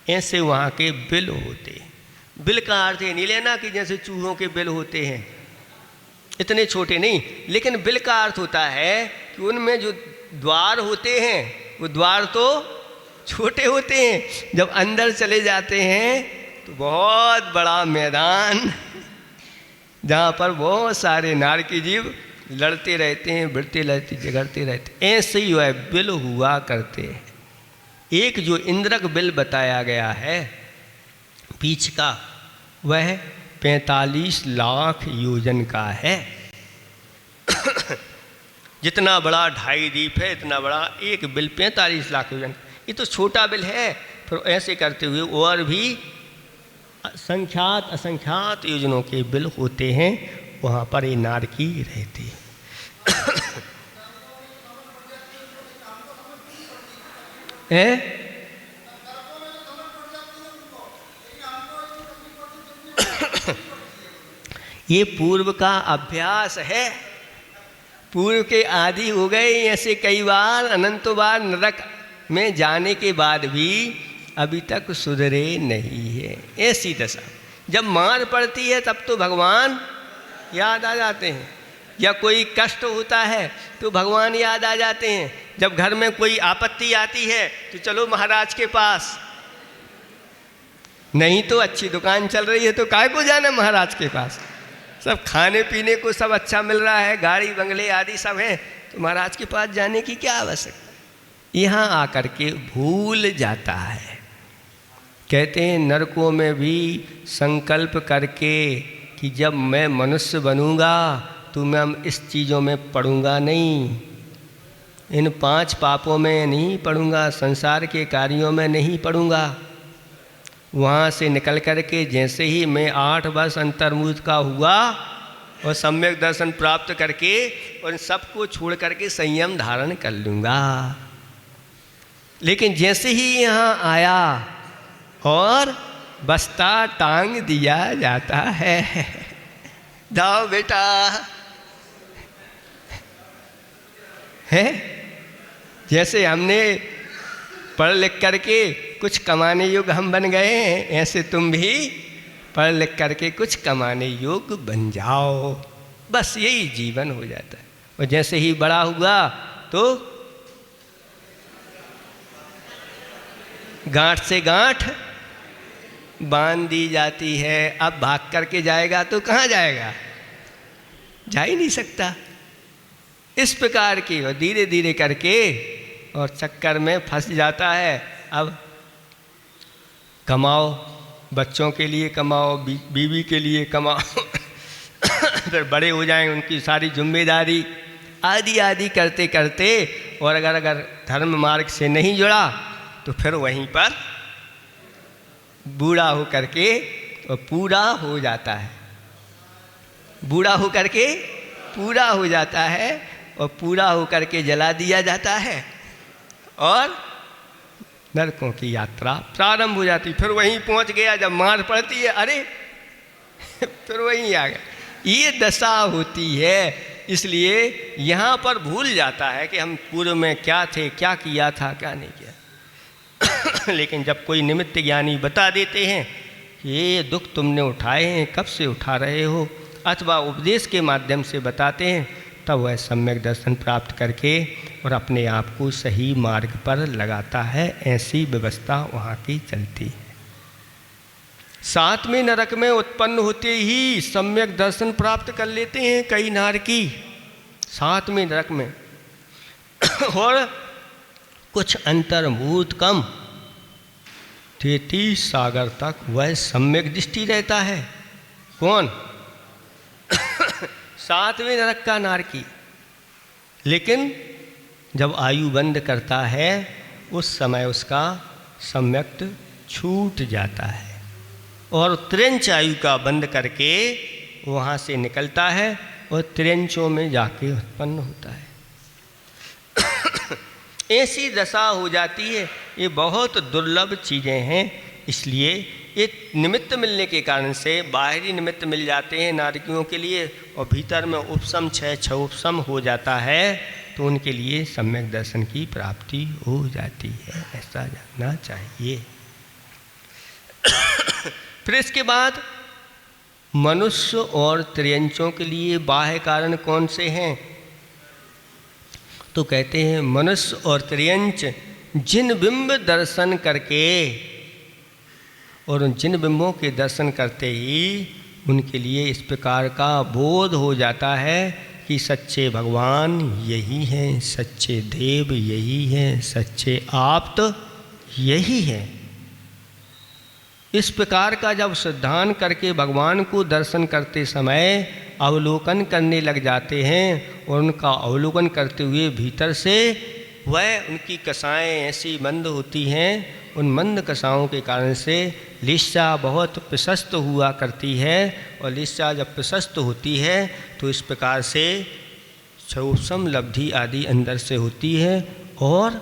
ऐसे वहाँ के बिल होते हैं। बिल का अर्थ ये नहीं लेना कि जैसे चूहों के बिल होते हैं, इतने छोटे नहीं, लेकिन बिल का अर्थ होता है कि उनमें जो द्वार होते हैं वो द्वार तो छोटे होते हैं। जब अंदर चले जाते हैं तो बहुत बड़ा मैदान, जहाँ पर बहुत सारे नारकी जीव लड़ते रहते हैं, भिड़ते रहते, झगड़ते रहते। ऐसे ही वह बिल हुआ करते हैं। एक जो इंद्रक बिल बताया गया है बीच का, वह 45 लाख योजन का है। जितना बड़ा 2.5 द्वीप है, इतना बड़ा एक बिल 45 लाख योजन। ये तो छोटा बिल है। फिर ऐसे करते हुए और भी संख्यात असंख्यात योजनों के बिल होते हैं, वहाँ पर ये नारकी रहती है। ये पूर्व का अभ्यास है। पूर्व के आदि हो गए ऐसे कई बार, अनंतों बार नरक में जाने के बाद भी अभी तक सुधरे नहीं है। ऐसी दशा। जब मार पड़ती है तब तो भगवान याद आ जाते हैं, या कोई कष्ट होता है तो भगवान याद आ जाते हैं। जब घर में कोई आपत्ति आती है तो चलो महाराज के पास, नहीं तो अच्छी दुकान चल रही है तो काय को जाना महाराज के पास। सब खाने पीने को सब अच्छा मिल रहा है, गाड़ी बंगले आदि सब है, तो महाराज के पास जाने की क्या आवश्यकता। यहाँ आकर के भूल जाता है। कहते हैं नरकों में भी संकल्प करके कि जब मैं मनुष्य बनूंगा तो मैं इस चीज़ों में पड़ूंगा नहीं, इन 5 पापों में नहीं पड़ूंगा, संसार के कार्यों में नहीं पड़ूंगा। वहाँ से निकल कर के जैसे ही मैं 8 वर्ष अंतर्मुख का हुआ और सम्यक दर्शन प्राप्त करके और सबको छोड़ करके संयम धारण कर लूँगा। लेकिन जैसे ही यहाँ आया और बस्ता टांग दिया जाता है, जाओ बेटा, है जैसे हमने पढ़ लिख करके कुछ कमाने योग्य हम बन गए हैं, ऐसे तुम भी पढ़ लिख करके कुछ कमाने योग्य बन जाओ। बस यही जीवन हो जाता है। और जैसे ही बड़ा हुआ तो गांठ से गांठ बांध दी जाती है। अब भाग करके जाएगा तो कहाँ जाएगा, जा ही नहीं सकता। इस प्रकार की और धीरे धीरे करके और चक्कर में फंस जाता है। अब कमाओ, बच्चों के लिए कमाओ, बीवी के लिए कमाओ, फिर बड़े हो जाएं उनकी सारी जिम्मेदारी आदि आदि करते करते, और अगर धर्म मार्ग से नहीं जुड़ा तो फिर वहीं पर बूढ़ा हो करके और पूरा हो जाता है। बूढ़ा हो करके पूरा हो जाता है और पूरा हो करके जला दिया जाता है और नरकों की यात्रा प्रारंभ हो जाती। फिर वहीं पहुंच गया, जब मार पड़ती है, अरे फिर वहीं आ गया। ये दशा होती है। इसलिए यहाँ पर भूल जाता है कि हम पूर्व में क्या थे, क्या किया था, क्या नहीं किया। लेकिन जब कोई निमित्त ज्ञानी बता देते हैं कि ये दुख तुमने उठाए हैं, कब से उठा रहे हो, अथवा उपदेश के माध्यम से बताते हैं, तब वह सम्यक दर्शन प्राप्त करके और अपने आप को सही मार्ग पर लगाता है। ऐसी व्यवस्था वहाँ की चलती है। 7वें नरक में उत्पन्न होते ही सम्यक दर्शन प्राप्त कर लेते हैं कई नारकी 7वें नरक में। और कुछ अंतर्भूत कम 33 सागर तक वह सम्यक दृष्टि रहता है। कौन? 7वें नरक का नारकी। लेकिन जब आयु बंद करता है उस समय उसका सम्यक छूट जाता है और त्रिंच आयु का बंद करके वहाँ से निकलता है और त्रिंचों में जाके उत्पन्न होता है। ऐसी दशा हो जाती है। ये बहुत दुर्लभ चीज़ें हैं। इसलिए ये निमित्त मिलने के कारण से बाहरी निमित्त मिल जाते हैं नारकियों के लिए, और भीतर में उपशम 6 उपशम हो जाता है, तो उनके लिए सम्यक दर्शन की प्राप्ति हो जाती है। ऐसा जानना चाहिए। फिर इसके बाद मनुष्य और त्रियंचों के लिए बाह्य कारण कौन से हैं? तो कहते हैं मनुष्य और त्रियंच जिन बिंब दर्शन करके, और उन जिन बिंबों के दर्शन करते ही उनके लिए इस प्रकार का बोध हो जाता है कि सच्चे भगवान यही हैं, सच्चे देव यही हैं, सच्चे आप्त यही हैं। इस प्रकार का जब सिद्धांत करके भगवान को दर्शन करते समय अवलोकन करने लग जाते हैं और उनका अवलोकन करते हुए भीतर से वह उनकी कसाएँ ऐसी मंद होती हैं, उन मंद कसाओं के कारण से लिस्सा बहुत प्रशस्त हुआ करती है, और लिस्सा जब प्रशस्त होती है तो इस प्रकार से क्षोभसम लब्धि आदि अंदर से होती है और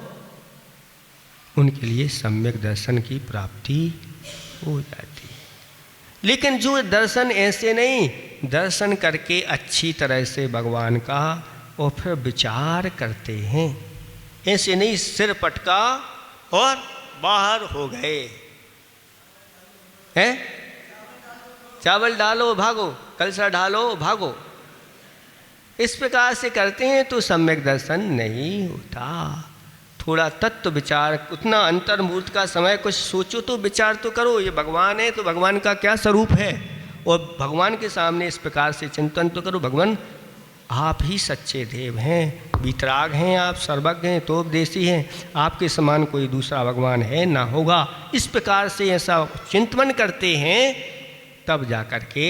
उनके लिए सम्यक दर्शन की प्राप्ति हो जाती है। लेकिन जो दर्शन ऐसे नहीं, दर्शन करके अच्छी तरह से भगवान का और फिर विचार करते हैं, ऐसे नहीं सिर पटका और बाहर हो गए हैं, चावल डालो भागो, कलसा ढालो भागो, इस प्रकार से करते हैं तो सम्यक दर्शन नहीं होता। थोड़ा तत्व विचार, उतना अंतर्मूर्त का समय कुछ सोचो तो विचार तो करो, ये भगवान है तो भगवान का क्या स्वरूप है, और भगवान के सामने इस प्रकार से चिंतन तो करो, भगवान आप ही सच्चे देव हैं, वितराग हैं, आप सर्वज्ञ हैं, तो उपदेशी हैं, आपके समान कोई दूसरा भगवान है ना होगा। इस प्रकार से ऐसा चिंतन करते हैं तब जा कर के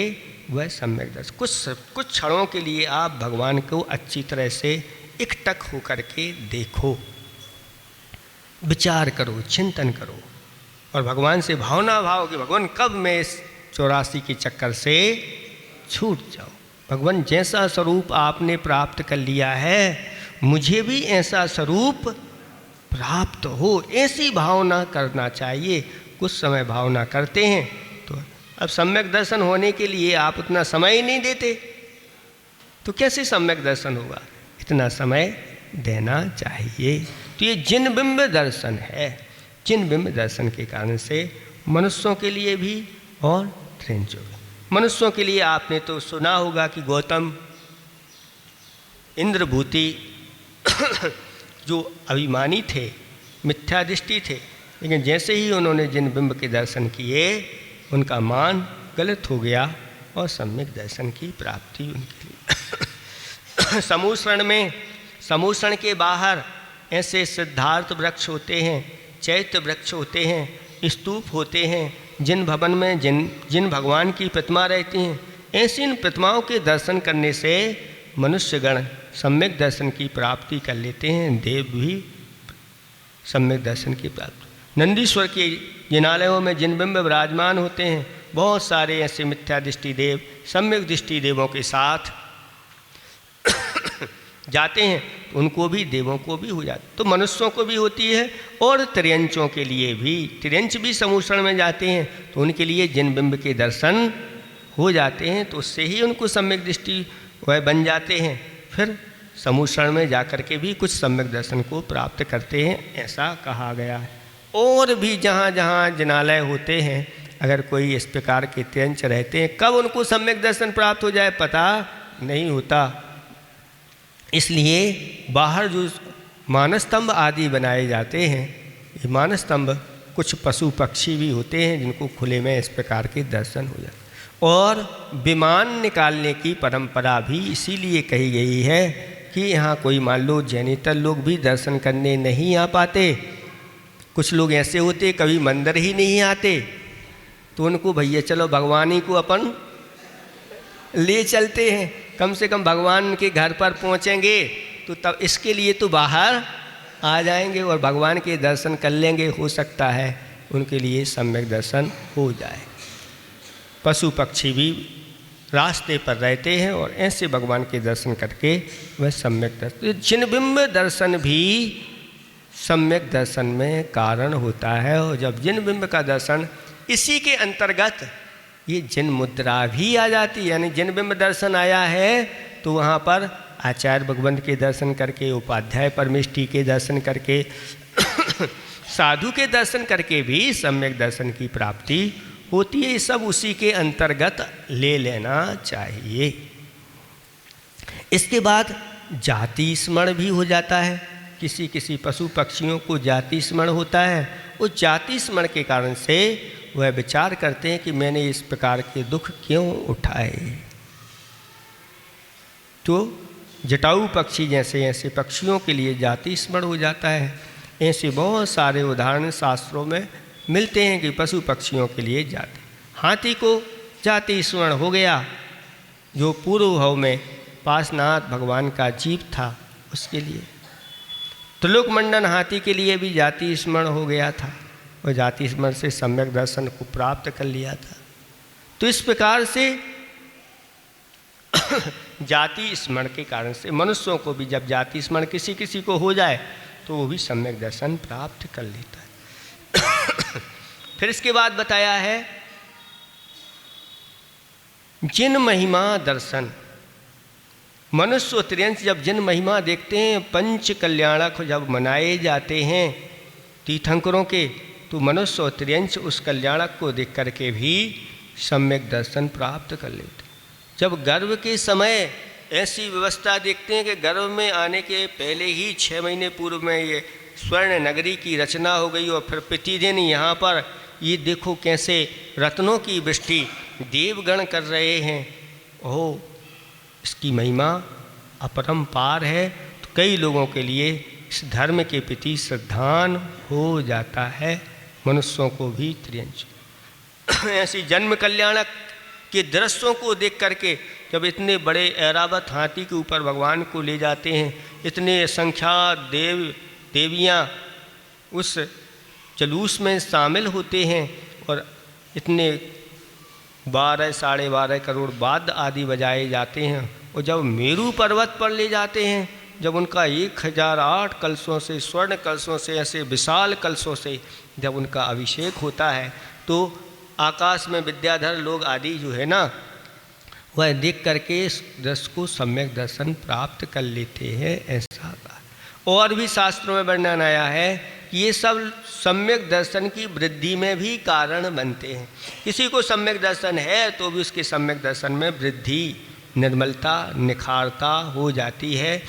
वह सम्यक दर्शन। कुछ क्षणों के लिए आप भगवान को अच्छी तरह से एकटक होकर के देखो, विचार करो, चिंतन करो, और भगवान से भावना भाव कि भगवान कब मैं इस 84 के चक्कर से छूट जाऊँ। भगवान जैसा स्वरूप आपने प्राप्त कर लिया है मुझे भी ऐसा स्वरूप प्राप्त हो, ऐसी भावना करना चाहिए। कुछ समय भावना करते हैं तो अब सम्यक दर्शन होने के लिए आप उतना समय ही नहीं देते तो कैसे सम्यक दर्शन होगा? इतना समय देना चाहिए। तो ये जिन बिंब दर्शन है, जिन बिंब दर्शन के कारण से मनुष्यों के लिए भी और त्रियंचों, मनुष्यों के लिए आपने तो सुना होगा कि गौतम इंद्रभूति जो अभिमानी थे, मिथ्या दृष्टि थे, लेकिन जैसे ही उन्होंने जिन बिंब के दर्शन किए उनका मान गलत हो गया और सम्यक दर्शन की प्राप्ति उनके लिए। समूषण में, समूषण के बाहर ऐसे सिद्धार्थ वृक्ष होते हैं, चैत्य वृक्ष होते हैं, स्तूप होते हैं, जिन भवन में जिन भगवान की प्रतिमा रहती हैं, ऐसी इन प्रतिमाओं के दर्शन करने से मनुष्यगण सम्यक दर्शन की प्राप्ति कर लेते हैं, देव भी सम्यक दर्शन की प्राप्ति। नंदीश्वर के जिनालयों में जिन बिंब विराजमान होते हैं, बहुत सारे ऐसे मिथ्या दृष्टि देव सम्यक दृष्टि देवों के साथ जाते हैं, उनको भी, देवों को भी हो जाती, तो मनुष्यों को भी होती है और त्रियंचों के लिए भी। त्रियंच भी समूषण में जाते हैं तो उनके लिए जिन बिंब के दर्शन हो जाते हैं तो उससे ही उनको सम्यक दृष्टि वह बन जाते हैं, फिर समूषण में जाकर के भी कुछ सम्यक दर्शन को प्राप्त करते हैं, ऐसा कहा गया है। और भी जहाँ जहाँ जिनालय होते हैं, अगर कोई इस प्रकार के त्रियंच रहते हैं, कब उनको सम्यक दर्शन प्राप्त हो जाए पता नहीं होता। इसलिए बाहर जो मानस्तंभ आदि बनाए जाते हैं, ये मानस्तंभ कुछ पशु पक्षी भी होते हैं जिनको खुले में इस प्रकार के दर्शन हो जाते हैं। और विमान निकालने की परंपरा भी इसीलिए कही गई है कि यहाँ कोई मान लो जैनेतर लोग भी दर्शन करने नहीं आ पाते, कुछ लोग ऐसे होते कभी मंदिर ही नहीं आते, तो उनको भैया चलो भगवान ही को अपन ले चलते हैं, कम से कम भगवान के घर पर पहुँचेंगे तो तब इसके लिए तो बाहर आ जाएंगे और भगवान के दर्शन कर लेंगे, हो सकता है उनके लिए सम्यक दर्शन हो जाए। पशु पक्षी भी रास्ते पर रहते हैं और ऐसे भगवान के दर्शन करके वह सम्यक दर्शन, जिन बिंब दर्शन भी सम्यक दर्शन में कारण होता है। और जब जिन बिंब का दर्शन, इसी के अंतर्गत ये जिन मुद्रा भी आ जाती है, यानी जिन बिंब दर्शन आया है तो वहाँ पर आचार्य भगवंत के दर्शन करके, उपाध्याय परमेष्टि के दर्शन करके, साधु के दर्शन करके भी सम्यक दर्शन की प्राप्ति होती है, ये सब उसी के अंतर्गत ले लेना चाहिए। इसके बाद जाति स्मरण भी हो जाता है। किसी किसी पशु पक्षियों को जाति स्मरण होता है। उस जाति स्मरण के कारण से वह विचार करते हैं कि मैंने इस प्रकार के दुख क्यों उठाए। तो जटायु पक्षी जैसे ऐसे पक्षियों के लिए जाति स्मरण हो जाता है। ऐसे बहुत सारे उदाहरण शास्त्रों में मिलते हैं कि पशु पक्षियों के लिए जाति। हाथी को जाति स्मरण हो गया, जो पूर्व भाव में पार्श्वनाथ भगवान का जीव था उसके लिए। त्रिलोक मंडन हाथी के लिए भी जाति स्मरण हो गया था, और जाति स्मरण से सम्यक दर्शन को प्राप्त कर लिया था। तो इस प्रकार से जाति स्मरण के कारण से मनुष्यों को भी जब जाति स्मरण किसी किसी को हो जाए तो वो भी सम्यक दर्शन प्राप्त कर लेता है। फिर इसके बाद बताया है जिन महिमा दर्शन। मनुष्य और त्रियंश जब जिन महिमा देखते हैं, पंच कल्याणक जब मनाए जाते हैं तीर्थंकरों के, तो मनुष्य और त्रियंश उस कल्याणक को देख करके भी सम्यक दर्शन प्राप्त कर लेते हैं। जब गर्भ के समय ऐसी व्यवस्था देखते हैं कि गर्भ में आने के पहले ही 6 महीने पूर्व में ये स्वर्ण नगरी की रचना हो गई, और फिर प्रतिदिन यहाँ पर ये देखो कैसे रत्नों की वृष्टि देवगण कर रहे हैं। ओह, इसकी महिमा अपरंपार है। तो कई लोगों के लिए इस धर्म के प्रति श्रद्धान हो जाता है, मनुष्यों को भी त्रियंश। ऐसी जन्म कल्याणक के दृश्यों को देख करके जब इतने बड़े ऐरावत हाथी के ऊपर भगवान को ले जाते हैं, इतने संख्या देव देवियाँ उस जुलूस में शामिल होते हैं, और इतने 12 साढ़े 12 करोड़ वाद्य आदि बजाए जाते हैं। और जब मेरू पर्वत पर ले जाते हैं, जब उनका 1008 कलशों से, स्वर्ण कलशों से, ऐसे विशाल कलशों से जब उनका अभिषेक होता है, तो आकाश में विद्याधर लोग आदि जो है ना, वह देख करके इस दृश्य को सम्यक दर्शन प्राप्त कर लेते हैं। ऐसा और भी शास्त्रों में वर्णन आया है कि ये सब सम्यक दर्शन की वृद्धि में भी कारण बनते हैं। किसी को सम्यक दर्शन है तो भी उसके सम्यक दर्शन में वृद्धि, निर्मलता, निखारता हो जाती है।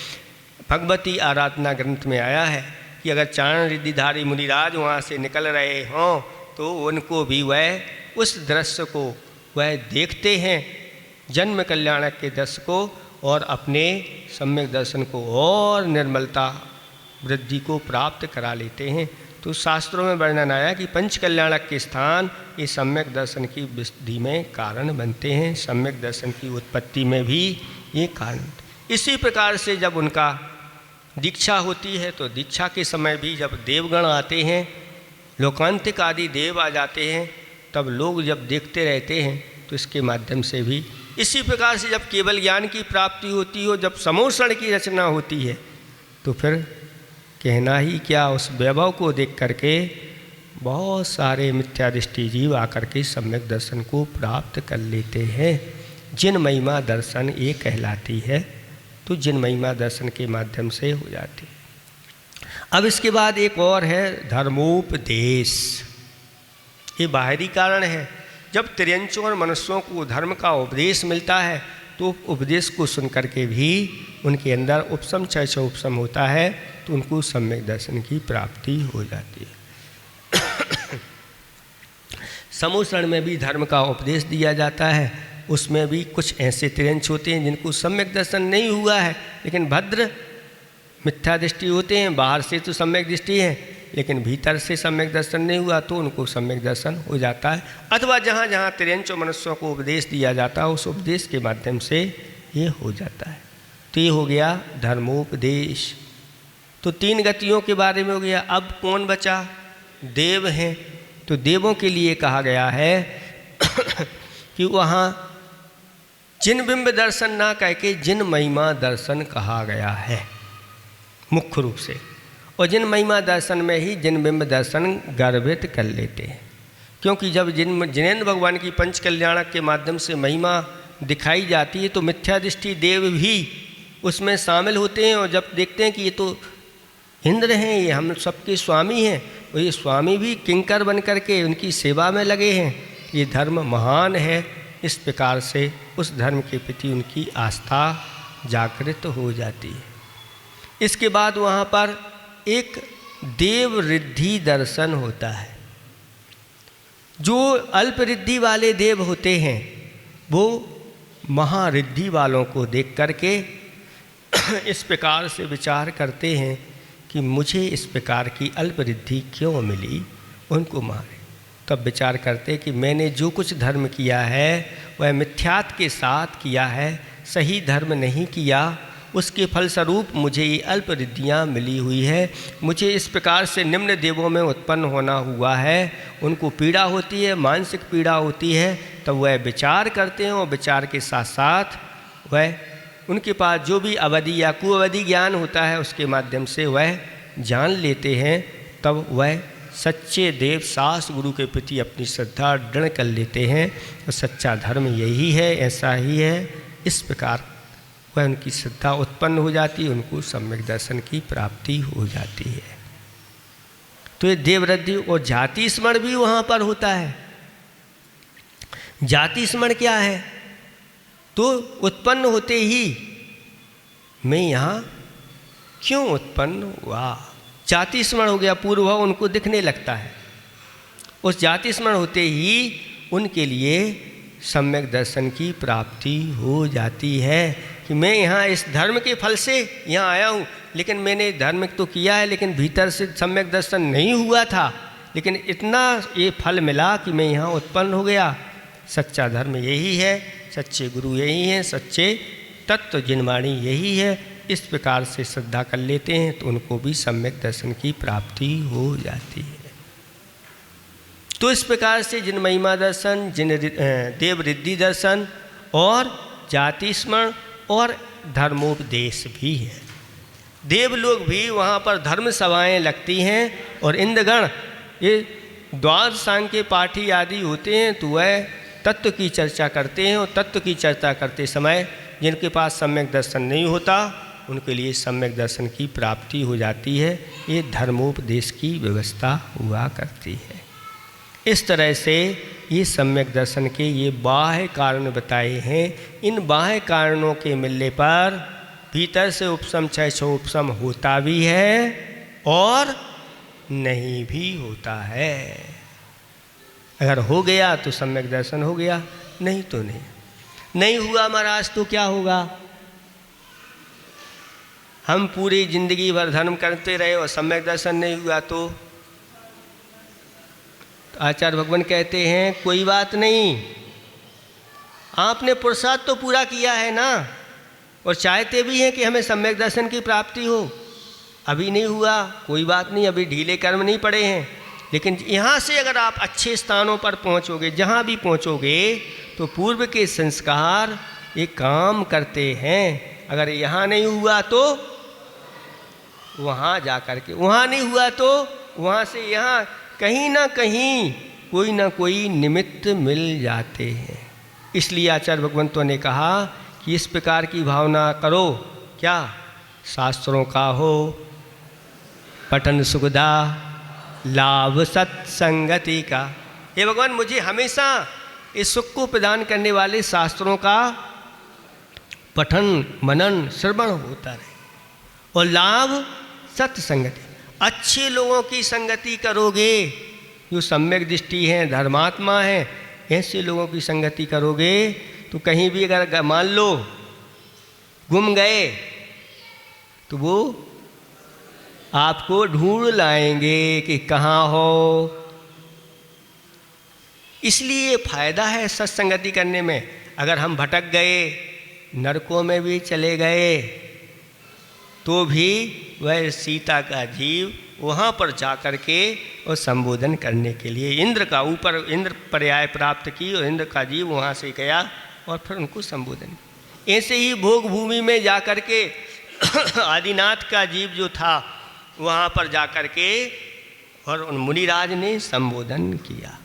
भगवती आराधना ग्रंथ में आया है कि अगर चारण रिद्धिधारी मुनिराज वहाँ से निकल रहे हों तो उनको भी वह उस दृश्य को वह देखते हैं, जन्म कल्याणक के दृश्य को, और अपने सम्यक दर्शन को और निर्मलता वृद्धि को प्राप्त करा लेते हैं। तो शास्त्रों में वर्णन आया कि पंच कल्याणक के स्थान ये सम्यक दर्शन की वृद्धि में कारण बनते हैं, सम्यक दर्शन की उत्पत्ति में भी ये कारण। इसी प्रकार से जब उनका दीक्षा होती है तो दीक्षा के समय भी जब देवगण आते हैं, लोकांतिक आदि देव आ जाते हैं, तब लोग जब देखते रहते हैं तो इसके माध्यम से भी इसी प्रकार से जब केवल ज्ञान की प्राप्ति होती हो, जब समोषण की रचना होती है, तो फिर कहना ही क्या, उस वैभव को देख करके बहुत सारे मिथ्यादृष्टि जीव आकर के सम्यक दर्शन को प्राप्त कर लेते हैं। जिन महिमा दर्शन ये कहलाती है, तो जिन महिमा दर्शन के माध्यम से हो जाती है। अब इसके बाद एक और है धर्मोपदेश। ये बाहरी कारण है। जब त्रियंचों और मनुष्यों को धर्म का उपदेश मिलता है तो उपदेश को सुन करके भी उनके अंदर उपशम क्षय उपशम होता है, तो उनको सम्यक दर्शन की प्राप्ति हो जाती है। समोषण में भी धर्म का उपदेश दिया जाता है। उसमें भी कुछ ऐसे त्रियंच होते हैं जिनको सम्यक दर्शन नहीं हुआ है, लेकिन भद्र मिथ्या दृष्टि होते हैं। बाहर से तो सम्यक दृष्टि है, लेकिन भीतर से सम्यक दर्शन नहीं हुआ, तो उनको सम्यक दर्शन हो जाता है। अथवा जहाँ जहाँ त्रियंचों मनुष्यों को उपदेश दिया जाता है, उस उपदेश के माध्यम से ये हो जाता है। तो ये हो गया धर्मोपदेश। तो 3 गतियों के बारे में हो गया। अब कौन बचा? देव हैं। तो देवों के लिए कहा गया है कि वहाँ जिन बिंब दर्शन ना कह के जिन महिमा दर्शन कहा गया है मुख्य रूप से, और जिन महिमा दर्शन में ही जिन बिंब दर्शन गर्भित कर लेते हैं। क्योंकि जब जिनेन्द्र भगवान की पंच कल्याणक के माध्यम से महिमा दिखाई जाती है तो मिथ्या दृष्टि देव भी उसमें शामिल होते हैं, और जब देखते हैं कि ये तो इंद्र हैं, ये हम सबके स्वामी हैं, और ये स्वामी भी किंकर बन करके उनकी सेवा में लगे हैं, ये धर्म महान है। इस प्रकार से उस धर्म के प्रति उनकी आस्था जागृत हो जाती है। इसके बाद वहाँ पर एक देव रिद्धि दर्शन होता है। जो अल्प रिद्धि वाले देव होते हैं वो महारिद्धि वालों को देख करके इस प्रकार से विचार करते हैं कि मुझे इस प्रकार की अल्प रिद्धि क्यों मिली, उनको मारे। तब विचार करते कि मैंने जो कुछ धर्म किया है वह मिथ्यात्व के साथ किया है, सही धर्म नहीं किया, उसके फलस्वरूप मुझे ये अल्प रिद्धियाँ मिली हुई है। मुझे इस प्रकार से निम्न देवों में उत्पन्न होना हुआ है। उनको पीड़ा होती है, मानसिक पीड़ा होती है। तब वह विचार करते हैं और विचार के साथ साथ वह उनके पास जो भी अवधि या कुअवधि ज्ञान होता है उसके माध्यम से वह जान लेते हैं। तब वह सच्चे देव शास्त्र गुरु के प्रति अपनी श्रद्धा दृढ़ कर लेते हैं और सच्चा धर्म यही है, ऐसा ही है। इस प्रकार वह उनकी श्रद्धा उत्पन्न हो जाती है, उनको सम्यक दर्शन की प्राप्ति हो जाती है। तो ये देवरिद्धि और जाति स्मरण भी वहाँ पर होता है। जाति स्मरण क्या है? तो उत्पन्न होते ही मैं यहाँ क्यों उत्पन्न हुआ, जाति स्मरण हो गया, पूर्व उनको दिखने लगता है। उस जाति स्मरण होते ही उनके लिए सम्यक दर्शन की प्राप्ति हो जाती है कि मैं यहाँ इस धर्म के फल से यहाँ आया हूँ, लेकिन मैंने धर्म तो किया है लेकिन भीतर से सम्यक दर्शन नहीं हुआ था, लेकिन इतना ये फल मिला कि मैं यहाँ उत्पन्न हो गया। सच्चा धर्म यही है, सच्चे गुरु यही हैं, सच्चे तत्व जिनवाणी यही है। इस प्रकार से श्रद्धा कर लेते हैं तो उनको भी सम्यक दर्शन की प्राप्ति हो जाती है। तो इस प्रकार से जिन महिमा दर्शन, जिन देव रिद्धि दर्शन और जाति स्मरण और धर्मोपदेश भी है। देव लोग भी वहाँ पर धर्म सभाएँ लगती हैं और इंद्रगण ये द्वादश सांख्य पाठी आदि होते हैं तो वह तत्व की चर्चा करते हैं। और तत्व की चर्चा करते समय जिनके पास सम्यक दर्शन नहीं होता उनके लिए सम्यक दर्शन की प्राप्ति हो जाती है। ये धर्मोपदेश की व्यवस्था हुआ करती है। इस तरह से ये सम्यक दर्शन के ये बाह्य कारण बताए हैं। इन बाह्य कारणों के मिलने पर भीतर से उपशम क्षय उपशम होता भी है और नहीं भी होता है। अगर हो गया तो सम्यक दर्शन हो गया, नहीं तो नहीं हुआ महाराज तो क्या होगा? हम पूरी जिंदगी भर धर्म करते रहे और सम्यक दर्शन नहीं हुआ तो आचार्य भगवान कहते हैं कोई बात नहीं, आपने पुरुषार्थ तो पूरा किया है ना, और चाहते भी हैं कि हमें सम्यक दर्शन की प्राप्ति हो। अभी नहीं हुआ कोई बात नहीं, अभी ढीले कर्म नहीं पड़े हैं, लेकिन यहाँ से अगर आप अच्छे स्थानों पर पहुँचोगे, जहाँ भी पहुँचोगे तो पूर्व के संस्कार ये काम करते हैं। अगर यहाँ नहीं हुआ तो वहाँ जा कर के, वहाँ नहीं हुआ तो वहाँ से यहाँ, कहीं ना कोई निमित्त मिल जाते हैं। इसलिए आचार्य भगवंतों ने कहा कि इस प्रकार की भावना करो, क्या शास्त्रों का हो पठन सुखदा, लाभ सत्संगति का। हे भगवान, मुझे हमेशा इस सुख को प्रदान करने वाले शास्त्रों का पठन मनन श्रवण होता रहे, और लाभ सत्संगति, अच्छे लोगों की संगति करोगे, जो सम्यक दृष्टि हैं, धर्मात्मा हैं, ऐसे लोगों की संगति करोगे तो कहीं भी अगर मान लो गुम गए तो वो आपको ढूंढ लाएंगे कि कहाँ हो। इसलिए फायदा है सत्संगति करने में। अगर हम भटक गए, नरकों में भी चले गए, तो भी वह सीता का जीव वहाँ पर जा कर के और संबोधन करने के लिए इंद्र का ऊपर इंद्र पर्याय प्राप्त की और इंद्र का जीव वहाँ से गया और फिर उनको संबोधन। ऐसे ही भोग भूमि में जा कर के आदिनाथ का जीव जो था वहाँ पर जा कर के और उन मुनिराज ने संबोधन किया।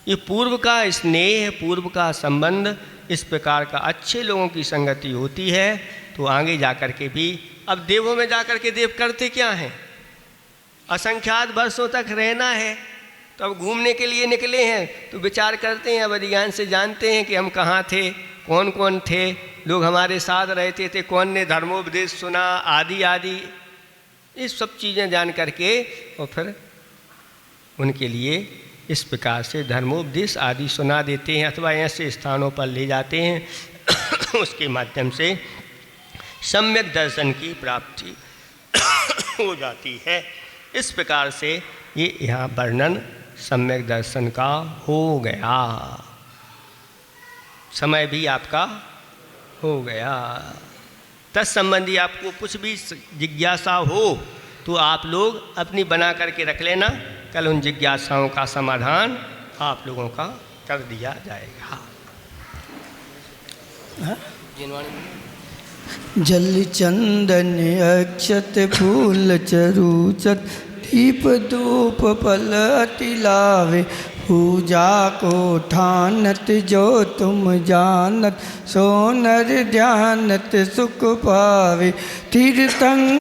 ये पूर्व का स्नेह, पूर्व का संबंध, इस प्रकार का अच्छे लोगों की संगति होती है तो आगे जा कर के भी। अब देवों में जा कर के देव करते क्या हैं? असंख्यात वर्षों तक रहना है, तो अब घूमने के लिए निकले हैं तो विचार करते हैं, अब अधिज्ञान से जानते हैं कि हम कहाँ थे, कौन कौन थे, लोग हमारे साथ रहते थे, कौन ने धर्मोपदेश सुना, आदि आदि, ये सब चीज़ें जान करके और फिर उनके लिए इस प्रकार से धर्मोपदेश आदि सुना देते हैं अथवा ऐसे स्थानों पर ले जाते हैं उसके माध्यम से सम्यक दर्शन की प्राप्ति हो जाती है। इस प्रकार से ये यहाँ वर्णन सम्यक दर्शन का हो गया। समय भी आपका हो गया। तत्संबंधी आपको कुछ भी जिज्ञासा हो तो आप लोग अपनी बना करके रख लेना, कल उन जिज्ञासाओं का समाधान आप लोगों का कर दिया जाएगा। जल चंदन अक्षत फूल चरूचत दीप धूप फल अति लावे, पूजा को ठानत जो तुम जानत, सो नर ध्यानत सुख पावे। तीर्थं